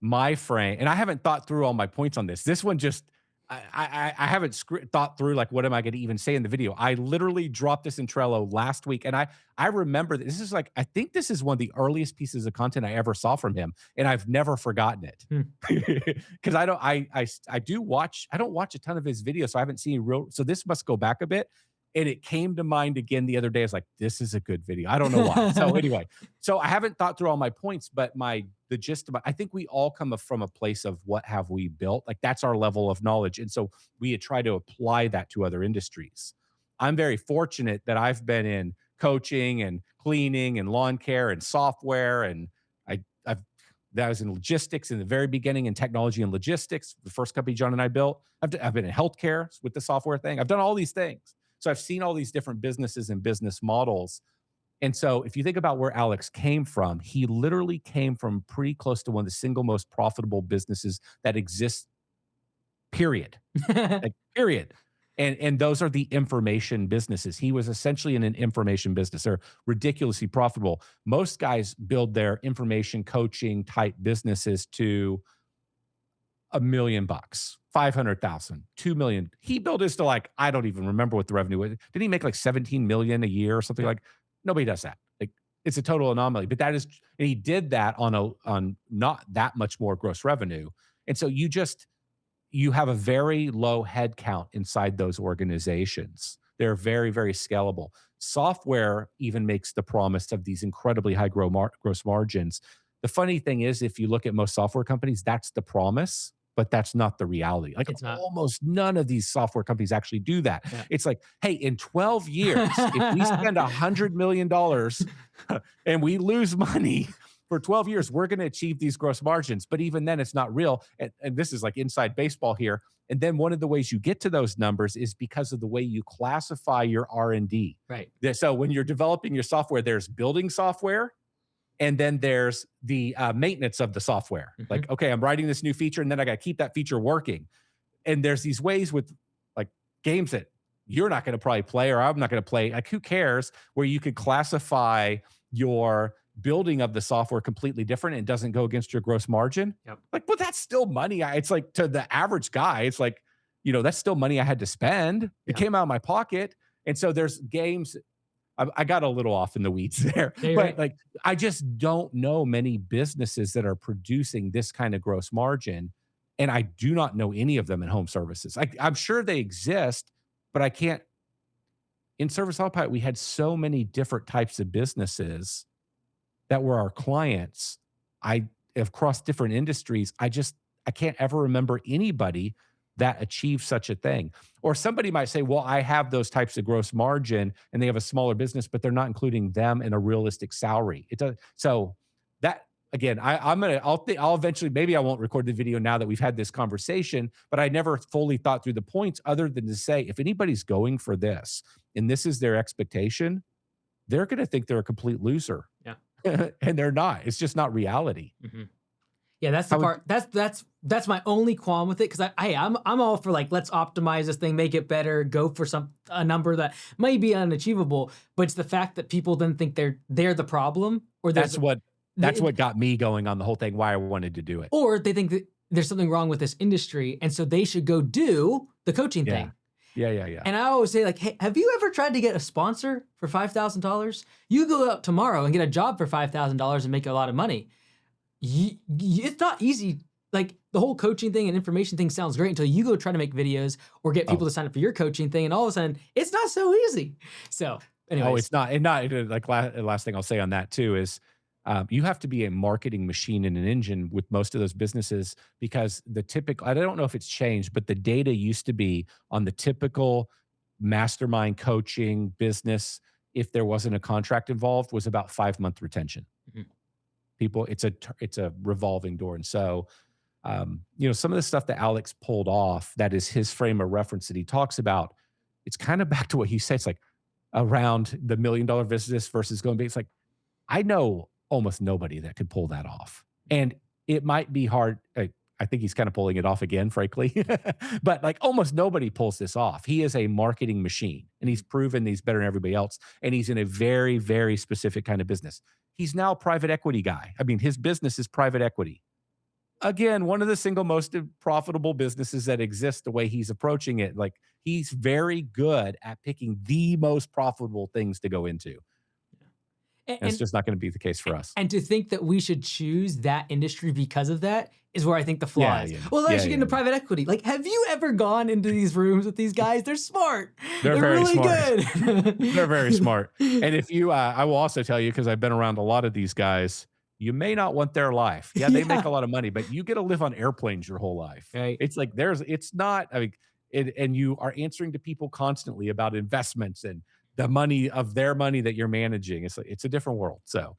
my frame. And I haven't thought through all my points on this. This one just, I haven't thought through like, what am I going to even say in the video? I literally dropped this in Trello last week. And I remember that this is like, I think this is one of the earliest pieces of content I ever saw from him. And I've never forgotten it. Because I don't watch a ton of his videos. So I haven't seen so this must go back a bit. And it came to mind again the other day. I was like, this is a good video. I don't know why. So anyway, so I haven't thought through all my points, but the gist of it, I think we all come from a place of what have we built? Like that's our level of knowledge. And so we try to apply that to other industries. I'm very fortunate that I've been in coaching and cleaning and lawn care and software. And that was in logistics in the very beginning, in technology and logistics, the first company John and I built. I've been in healthcare with the software thing. I've done all these things. So I've seen all these different businesses and business models. And so if you think about where Alex came from, he literally came from pretty close to one of the single most profitable businesses that exists, period. Like, period. And those are the information businesses. He was essentially in an information business. They're ridiculously profitable. Most guys build their information coaching type businesses to $1 million, 500,000, 2 million. He built his to like, I don't even remember what the revenue was. Did he make like 17 million a year or something? Like nobody does that. Like it's a total anomaly, but that is, and he did that on not that much more gross revenue. And so you have a very low head count inside those organizations. They're very, very scalable. Software even makes the promise of these incredibly high gross margins. The funny thing is, if you look at most software companies, that's the promise, but that's not the reality. Like almost none of these software companies actually do that. Yeah. It's like, hey, in 12 years, if we spend $100 million and we lose money for 12 years, we're going to achieve these gross margins. But even then, it's not real. And this is like inside baseball here. And then one of the ways you get to those numbers is because of the way you classify your R&D. Right. So when you're developing your software, there's building software, and then there's the maintenance of the software. Mm-hmm. Like, okay, I'm writing this new feature, and then I got to keep that feature working. And there's these ways with like games that you're not going to probably play, or I'm not going to play. Like, who cares? Where you could classify your building of the software completely different and doesn't go against your gross margin. Yep. Like, but that's still money. It's like, to the average guy, it's like, that's still money I had to spend. It came out of my pocket. And so there's games. I got a little off in the weeds there, but like, I just don't know many businesses that are producing this kind of gross margin. And I do not know any of them in home services. I'm sure they exist, but I can't. In Service Autopilot, we had so many different types of businesses that were our clients. I have crossed different industries. I can't ever remember anybody that achieved such a thing. Or somebody might say, well, I have those types of gross margin and they have a smaller business, but they're not including them in a realistic salary. It does. So that, again, I'll eventually, maybe I won't record the video now that we've had this conversation, but I never fully thought through the points other than to say, if anybody's going for this and this is their expectation, they're going to think they're a complete loser. Yeah. And they're not. It's just not reality. Mm-hmm. Yeah, that's the part. That's my only qualm with it, because I'm all for, like, let's optimize this thing, make it better, go for a number that might be unachievable, but it's the fact that people then think they're the problem, or that's what got me going on the whole thing. Why I wanted to do it, or they think that there's something wrong with this industry, and so they should go do the coaching thing. Yeah. And I always say, like, hey, have you ever tried to get a sponsor for $5,000? You go out tomorrow and get a job for $5,000 and make a lot of money. It's not easy. Like, the whole coaching thing and information thing sounds great until you go try to make videos or get people to sign up for your coaching thing, and all of a sudden, it's not so easy. So, anyways. Oh, it's not. And not like last thing I'll say on that too is, you have to be a marketing machine and an engine with most of those businesses, because I don't know if it's changed, but the data used to be on the typical mastermind coaching business. If there wasn't a contract involved, was about 5-month retention. Mm-hmm. People, it's a revolving door. And so, some of the stuff that Alex pulled off, that is his frame of reference that he talks about, it's kind of back to what you said. It's like around the $1 million business versus going big. It's like, I know almost nobody that could pull that off. And it might be hard. I think he's kind of pulling it off again, frankly, but like almost nobody pulls this off. He is a marketing machine, and he's proven he's better than everybody else. And he's in a very, very specific kind of business. He's now a private equity guy. I mean, his business is private equity. Again, one of the single most profitable businesses that exists, the way he's approaching it. Like, he's very good at picking the most profitable things to go into. And it's just not going to be the case for us. And to think that we should choose that industry because of that is where I think the flaw is. Well, I should get into private equity. Like, have you ever gone into these rooms with these guys? They're smart. They're very really smart. Good. They're very smart. And if you, I will also tell you, because I've been around a lot of these guys, you may not want their life. Yeah, they make a lot of money, but you get to live on airplanes your whole life. Right. It's like it's not, and you are answering to people constantly about investments and the money of their money that you're managing. It's a different world. So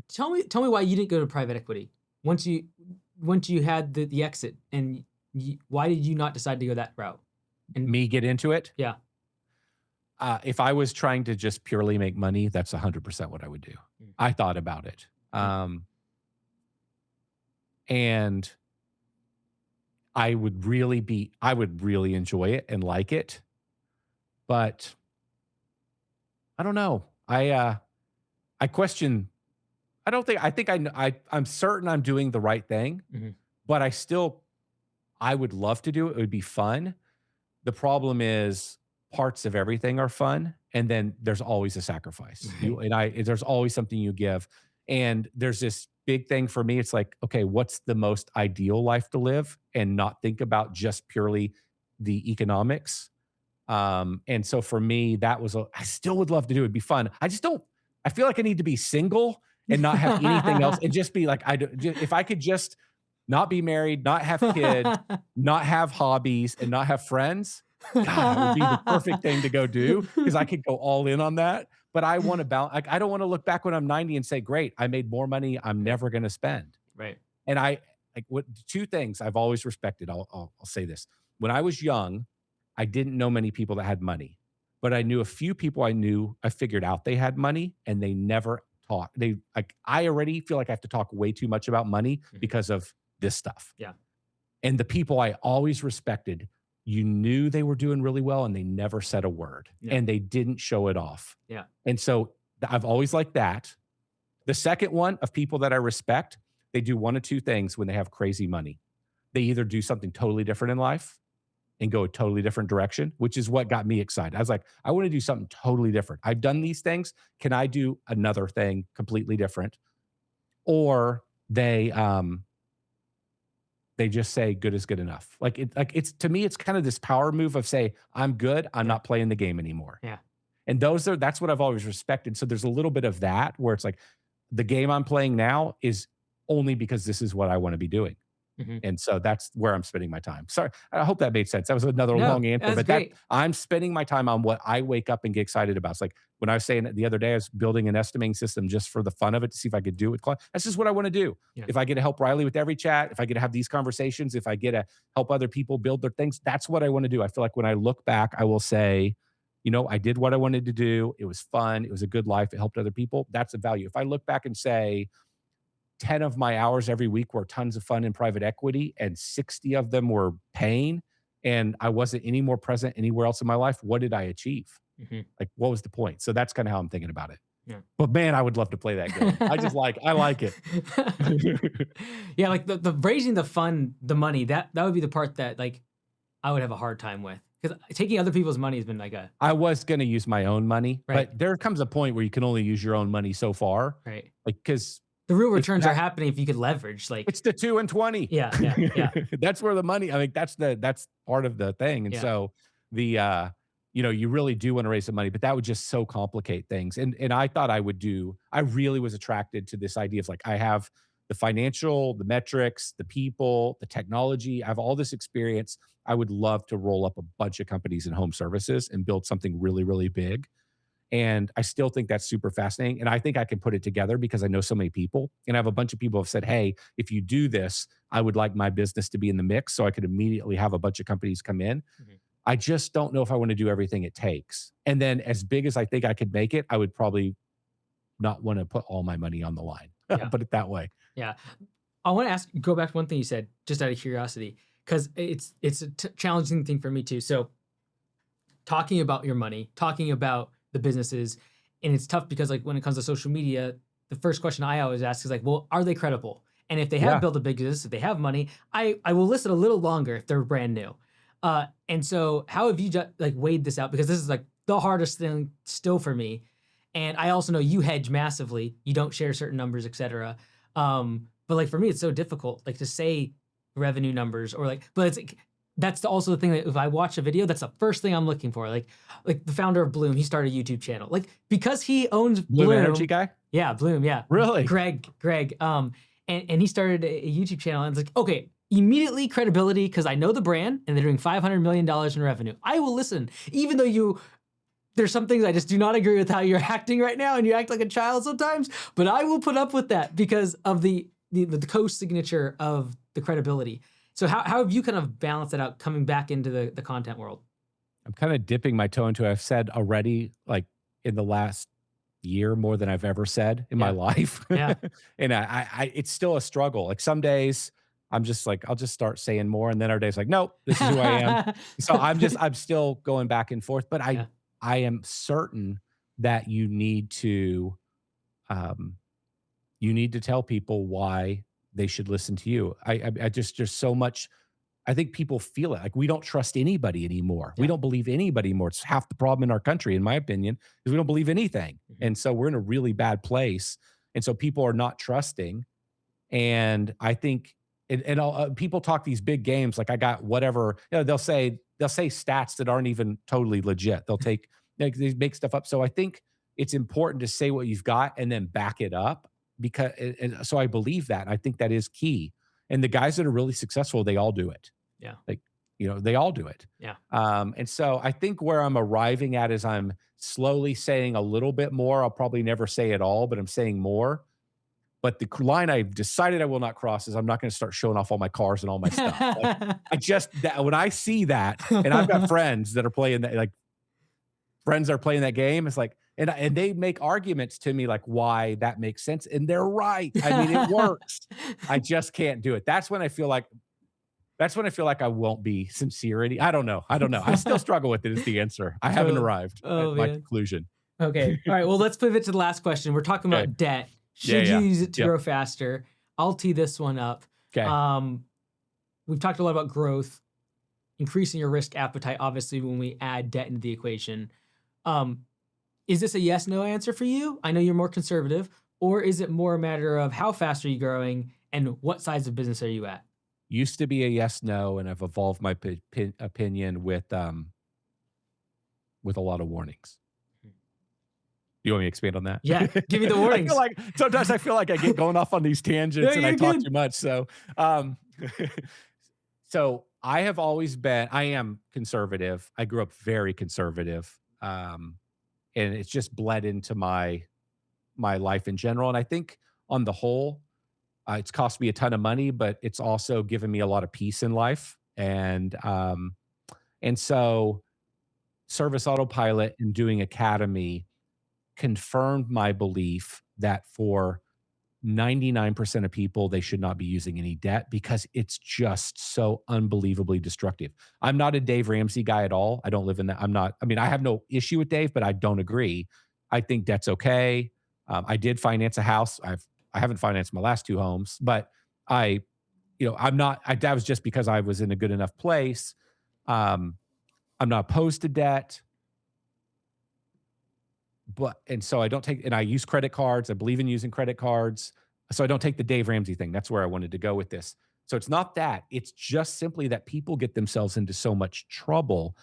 tell me why you didn't go to private equity once you had the exit, and why did you not decide to go that route? And me get into it? Yeah. If I was trying to just purely make money, that's 100% what I would do. I thought about it. And I would really enjoy it and like it, but I don't know. I question. I'm certain I'm doing the right thing, but I would love to do it. It would be fun. The problem is parts of everything are fun, and then there's always a sacrifice. There's always something you give. And there's this big thing for me. It's like, okay, what's the most ideal life to live, and not think about just purely the economics. And so for me, I still would love to do it. It'd be fun. I feel like I need to be single and not have anything else, and just be like, if I could just not be married, not have kids, not have hobbies, and not have friends, God, it would be the perfect thing to go do, because I could go all in on that. But I want to balance. Like, I don't want to look back when I'm 90 and say, great, I made more money I'm never going to spend. Right. And two things I've always respected. I'll say this. When I was young, I didn't know many people that had money, but I knew a few people I figured out they had money, and they never talk. I already feel like I have to talk way too much about money because of this stuff. Yeah. And the people I always respected, you knew they were doing really well, and they never said a word, and they didn't show it off. Yeah. And so I've always liked that. The second one of people that I respect, they do one of two things when they have crazy money. They either do something totally different in life and go a totally different direction, which is what got me excited. I was like, I want to do something totally different. I've done these things. Can I do another thing completely different? Or they just say good is good enough. It's to me, it's kind of this power move of say, I'm good. I'm not playing the game anymore. Yeah. And that's what I've always respected. So there's a little bit of that where it's like the game I'm playing now is only because this is what I want to be doing. Mm-hmm. And so that's where I'm spending my time. Sorry, I hope that made sense. That was another long answer, but great. I'm spending my time on what I wake up and get excited about. It's like when I was saying the other day, I was building an estimating system just for the fun of it to see if I could do it with clients. That's just what I want to do. Yeah. If I get to help Riley with every chat, if I get to have these conversations, if I get to help other people build their things, that's what I want to do. I feel like when I look back, I will say, I did what I wanted to do. It was fun. It was a good life. It helped other people. That's the value. If I look back and say, 10 of my hours every week were tons of fun in private equity and 60 of them were pain and I wasn't any more present anywhere else in my life, what did I achieve? Mm-hmm. Like, what was the point? So that's kind of how I'm thinking about it. Yeah. But man, I would love to play that game. I like it. Yeah, like the raising the money, that would be the part that like I would have a hard time with. Because taking other people's money has been like I was going to use my own money, right. But there comes a point where you can only use your own money so far. Right. Like, because the real returns are happening if you could leverage. Like it's the 2 and 20. Yeah. That's where the money. I mean, that's part of the thing. And so you really do want to raise some money, but that would just so complicate things. And I thought I really was attracted to this idea of like, I have the financial, the metrics, the people, the technology. I have all this experience. I would love to roll up a bunch of companies in home services and build something really, really big. And I still think that's super fascinating. And I think I can put it together because I know so many people. And I have a bunch of people who have said, hey, if you do this, I would like my business to be in the mix so I could immediately have a bunch of companies come in. Mm-hmm. I just don't know if I want to do everything it takes. And then as big as I think I could make it, I would probably not want to put all my money on the line. Yeah. Put it that way. Yeah. I want to go back to one thing you said, just out of curiosity, because it's a challenging thing for me too. So talking about your money, talking about the businesses, and it's tough because like when it comes to social media, the first question I always ask is like, well, are they credible? And if they have built a big business, if they have money, I will listen a little longer if they're brand new. And so how have you like weighed this out? Because this is like the hardest thing still for me. And I also know you hedge massively. You don't share certain numbers, et cetera. But like for me, it's so difficult like to say revenue numbers or like, but it's like, that's also the thing that if I watch a video, that's the first thing I'm looking for. Like the founder of Bloom, he started a YouTube channel. Like because he owns Bloom Energy guy? Yeah, Bloom, yeah. Really? Greg. And he started a YouTube channel and it's like, okay, immediately credibility because I know the brand and they're doing $500 million in revenue. I will listen, even though there's some things I just do not agree with how you're acting right now and you act like a child sometimes, but I will put up with that because of the co-signature of the credibility. So how have you kind of balanced that out coming back into the content world? I'm kind of dipping my toe into it. I've said already, like in the last year, more than I've ever said in my life. Yeah. And I it's still a struggle. Like some days I'm just like, I'll just start saying more. And then our days like, nope, this is who I am. So I'm still going back and forth, but I am certain that you need to tell people why they should listen to you. I just, there's so much, I think people feel it. Like we don't trust anybody anymore. Yeah. We don't believe anybody anymore. It's half the problem in our country, in my opinion, is we don't believe anything. Mm-hmm. And so we're in a really bad place. And so people are not trusting. And I think, people talk these big games, like I got whatever, they'll say stats that aren't even totally legit. They make stuff up. So I think it's important to say what you've got and then back it up so I believe that. And I think that is key. And the guys that are really successful, they all do it. Yeah. They all do it. Yeah. And so I think where I'm arriving at is I'm slowly saying a little bit more. I'll probably never say it all, but I'm saying more. But the line I've decided I will not cross is I'm not going to start showing off all my cars and all my stuff. When I see that, and I've got friends that are playing that, like friends are playing that game. It's like, and they make arguments to me like why that makes sense. And they're right. I mean, it works. I just can't do it. That's when I feel like I won't be sincere. I don't know. I still struggle with it is the answer. I haven't arrived at my conclusion. Okay. All right. Well, let's pivot to the last question. We're talking about debt. Should you use it to grow faster? I'll tee this one up. Okay. We've talked a lot about growth, increasing your risk appetite, obviously, when we add debt into the equation. Is this a yes, no answer for you? I know you're more conservative. Or is it more a matter of how fast are you growing and what size of business are you at? Used to be a yes, no, and I've evolved my opinion with a lot of warnings. You want me to expand on that? Yeah, give me the warnings. Sometimes I feel like I get going off on these tangents and I talk too much. So, so I am conservative. I grew up very conservative. And it's just bled into my life in general. And I think on the whole, it's cost me a ton of money, but it's also given me a lot of peace in life. And so Service Autopilot and doing Academy confirmed my belief that for 99% of people, they should not be using any debt because it's just so unbelievably destructive. I'm not a Dave Ramsey guy at all. I don't live in that. I have no issue with Dave, but I don't agree. I think debt's okay. I did finance a house. I haven't financed my last 2 homes, but that was just because I was in a good enough place. I'm not opposed to debt. So I don't take, and I use credit cards. I believe in using credit cards. So I don't take the Dave Ramsey thing. That's where I wanted to go with this. So it's not that. It's just simply that people get themselves into so much trouble.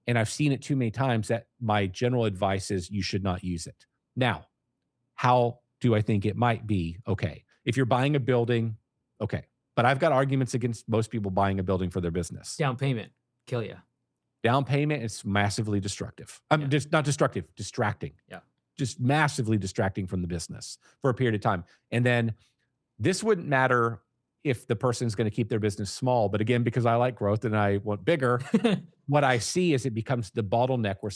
And I've seen it too many times that my general advice is you should not use it. Now, how do I think it might be okay? If you're buying a building, okay. But I've got arguments against most people buying a building for their business. Down payment, kill you. Down payment is massively destructive. Just not destructive, distracting. Yeah. Just massively distracting from the business for a period of time. And then this wouldn't matter if the person's going to keep their business small. But again, because I like growth and I want bigger, what I see is it becomes the bottleneck where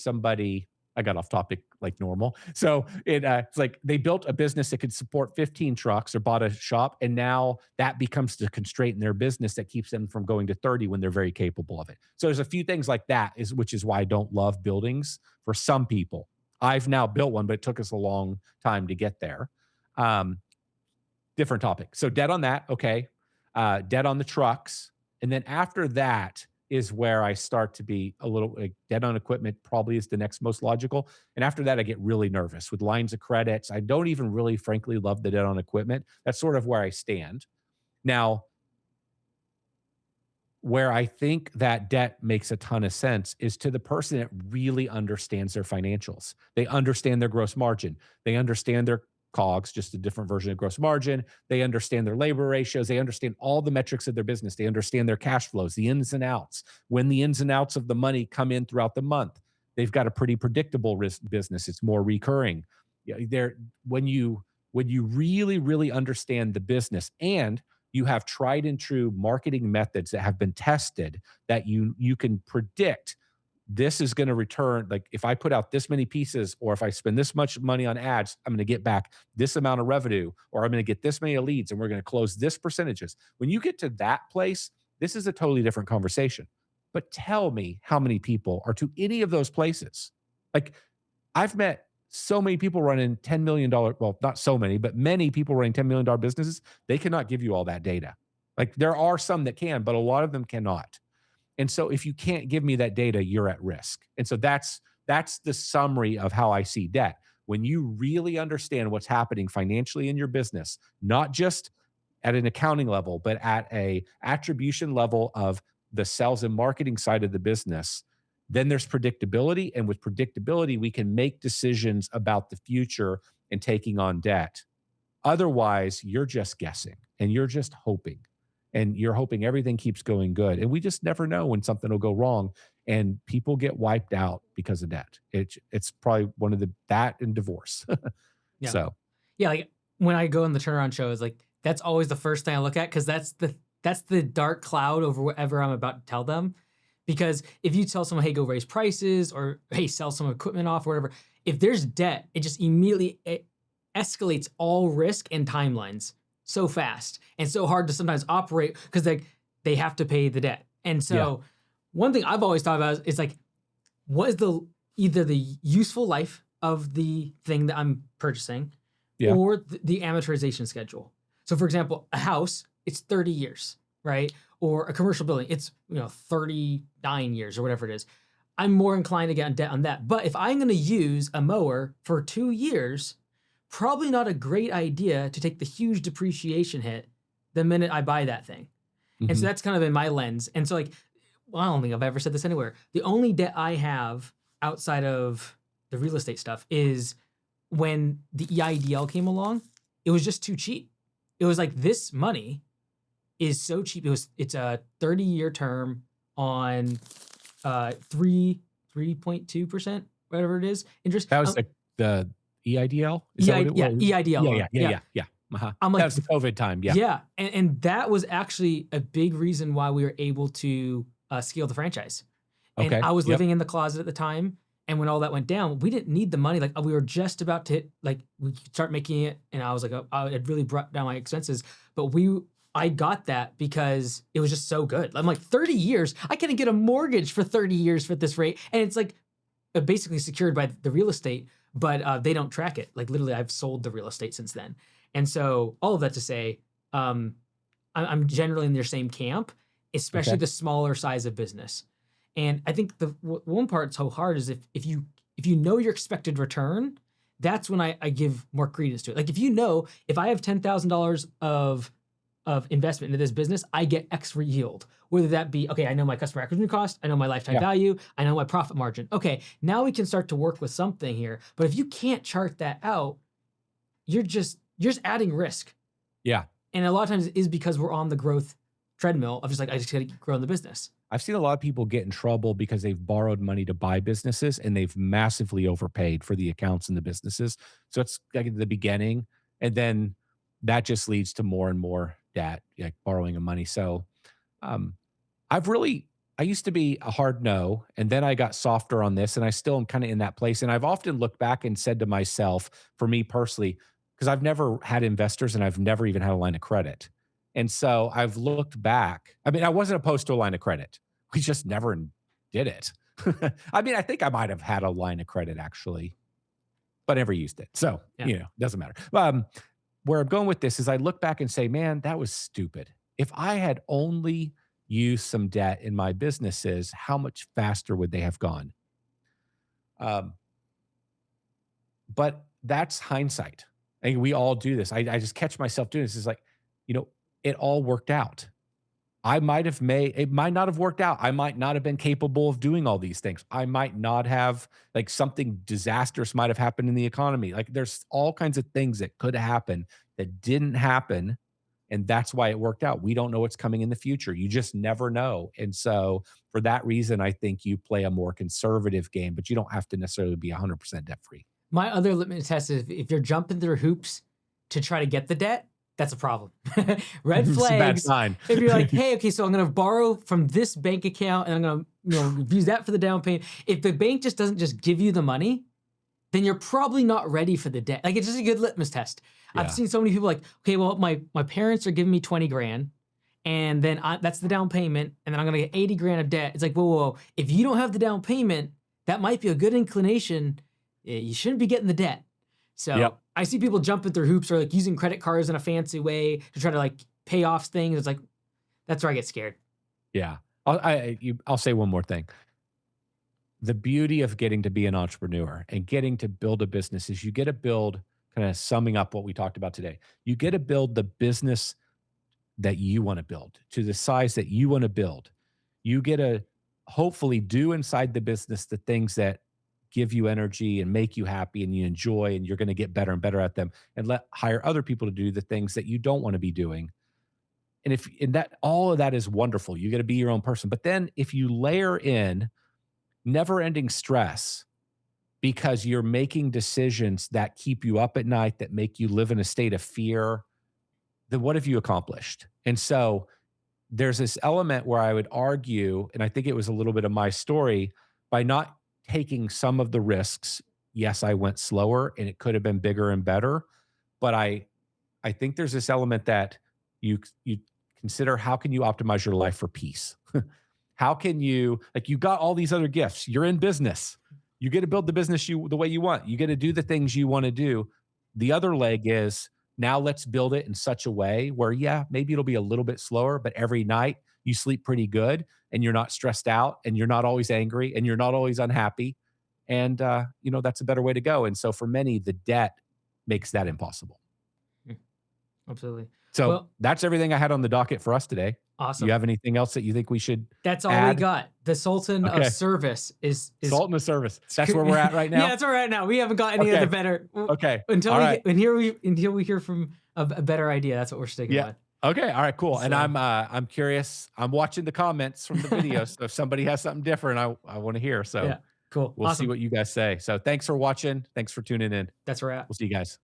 I got off topic like normal. So it's like they built a business that could support 15 trucks or bought a shop. And now that becomes the constraint in their business that keeps them from going to 30 when they're very capable of it. So there's a few things like that, which is why I don't love buildings for some people. I've now built one, but it took us a long time to get there. Different topic. So debt on that. Okay. Debt on the trucks. And then after that, is where I start to be a little like debt on equipment probably is the next most logical. And after that, I get really nervous with lines of credits. I don't even really, frankly, love the debt on equipment. That's sort of where I stand. Now, where I think that debt makes a ton of sense is to the person that really understands their financials. They understand their gross margin. They understand their COGS, just a different version of gross margin. They understand their labor ratios. They understand all the metrics of their business. They understand their cash flows, the ins and outs. When the ins and outs of the money come in throughout the month, they've got a pretty predictable business. It's more recurring. When you really, really understand the business and you have tried and true marketing methods that have been tested that you can predict this is going to return. Like if I put out this many pieces or if I spend this much money on ads, I'm going to get back this amount of revenue or I'm going to get this many leads and we're going to close this percentages. When you get to that place, this is a totally different conversation. But tell me how many people are to any of those places. Like I've met so many people running $10 million, well, not so many, but many people running $10 million businesses. They cannot give you all that data. Like there are some that can, but a lot of them cannot. And so if you can't give me that data, you're at risk. And so that's the summary of how I see debt. When you really understand what's happening financially in your business, not just at an accounting level, but at a attribution level of the sales and marketing side of the business, then there's predictability. And with predictability, we can make decisions about the future and taking on debt. Otherwise, you're just guessing and you're just hoping. And you're hoping everything keeps going good. And we just never know when something will go wrong. And people get wiped out because of debt. It's probably one of that and divorce. Yeah. So. Yeah, like when I go on the turnaround shows, like that's always the first thing I look at because that's the dark cloud over whatever I'm about to tell them. Because if you tell someone, hey, go raise prices or hey, sell some equipment off or whatever, if there's debt, it just immediately escalates all risk and timelines so fast and so hard to sometimes operate because they have to pay the debt. And so one thing I've always thought about is like, what is either the useful life of the thing that I'm purchasing Yeah. or the amortization schedule. So for example, a house, it's 30 years, right? Or a commercial building, it's 39 years or whatever it is. I'm more inclined to get in debt on that. But if I'm going to use a mower for 2 years, probably not a great idea to take the huge depreciation hit the minute I buy that thing. And so that's kind of in my lens. And so like, well, I don't think I've ever said this anywhere. The only debt I have outside of the real estate stuff is when the EIDL came along, it was just too cheap. It was like, this money is so cheap. It's a 30-year term on 3.2%, whatever it is, interest. That was the EIDL? Is that what it was? EIDL. Yeah. I'm like, that was the COVID time. Yeah. Yeah. And that was actually a big reason why we were able to scale the franchise. And Okay. I was living in the closet at the time. And when all that went down, we didn't need the money. Like, we were just about to hit, like, we could start making it. And I was like, it really brought down my expenses. But I got that because it was just so good. I'm like, 30 years, I can't get a mortgage for 30 years for this rate. And it's like basically secured by the real estate, but they don't track it. Like, literally, I've sold the real estate since then. And so all of that to say, I'm generally in their same camp, especially the smaller size of business. And I think the one part so hard is if you know your expected return, that's when I give more credence to it. Like, if I have $10,000 of investment into this business, I get X yield. Whether that be, okay, I know my customer acquisition cost, I know my lifetime value, I know my profit margin. Okay, now we can start to work with something here. But if you can't chart that out, you're just adding risk. Yeah. And a lot of times it is because we're on the growth treadmill of just like, I just got to grow in the business. I've seen a lot of people get in trouble because they've borrowed money to buy businesses and they've massively overpaid for the accounts and the businesses. So it's like at the beginning, and then that just leads to more and more debt, like borrowing of money. So I used to be a hard no, and then I got softer on this, and I still am kind of in that place. And I've often looked back and said to myself, for me personally, because I've never had investors and I've never even had a line of credit. And so I've looked back. I mean, I wasn't opposed to a line of credit. We just never did it. I mean, I think I might have had a line of credit actually, but never used it. So, doesn't matter. Where I'm going with this is I look back and say, man, that was stupid. If I had only used some debt in my businesses, how much faster would they have gone? But that's hindsight. I mean, we all do this. I just catch myself doing this. It's like, it all worked out. It might not have worked out. I might not have been capable of doing all these things. I might not have, like, something disastrous might have happened in the economy. Like, there's all kinds of things that could happen that didn't happen. And that's why it worked out. We don't know what's coming in the future. You just never know. And so for that reason, I think you play a more conservative game, but you don't have to necessarily be 100% debt free. My other litmus test is if you're jumping through hoops to try to get the debt, that's a problem. Red flags. Bad sign. If you're like, hey, okay, so I'm going to borrow from this bank account and I'm going to use that for the down payment. If the bank just doesn't just give you the money, then you're probably not ready for the debt. Like, it's just a good litmus test. Yeah. I've seen so many people like, okay, well, my parents are giving me 20 grand and then that's the down payment. And then I'm going to get 80 grand of debt. It's like, whoa. If you don't have the down payment, that might be a good inclination. You shouldn't be getting the debt. So I see people jumping through hoops or like using credit cards in a fancy way to try to like pay off things. It's like, that's where I get scared. Yeah. I'll say one more thing. The beauty of getting to be an entrepreneur and getting to build a business is you get to build, kind of summing up what we talked about today, you get to build the business that you want to build to the size that you want to build. You get to hopefully do inside the business the things that give you energy and make you happy and you enjoy, and you're going to get better and better at them, and hire other people to do the things that you don't want to be doing. And that all of that is wonderful. You get to be your own person. But then if you layer in never-ending stress because you're making decisions that keep you up at night, that make you live in a state of fear, then what have you accomplished? And so there's this element where I would argue, and I think it was a little bit of my story, by not taking some of the risks. Yes, I went slower and it could have been bigger and better, but I think there's this element that you consider, how can you optimize your life for peace? How can you, like, you got all these other gifts. You're in business. You get to build the business the way you want. You get to do the things you want to do. the other leg is now let's build it in such a way where, yeah, maybe it'll be a little bit slower, but every night you sleep pretty good and you're not stressed out and you're not always angry and you're not always unhappy. And, that's a better way to go. And so for many, the debt makes that impossible. Absolutely. So Well, that's everything I had on the docket for us today. awesome. You have anything else that you think we should That's all add? we got. The Sultan of Service is Sultan of Service. That's where we're at right now? Yeah, that's where we're at now. We haven't got any other better. Okay. Until we hear from a better idea. That's what we're sticking with. Okay. All right, cool. So, and I'm curious. I'm watching the comments from the videos. So if somebody has something different, I want to hear. So yeah, cool. We'll see what you guys say. So thanks for watching. Thanks for tuning in. That's where we're at. We'll see you guys.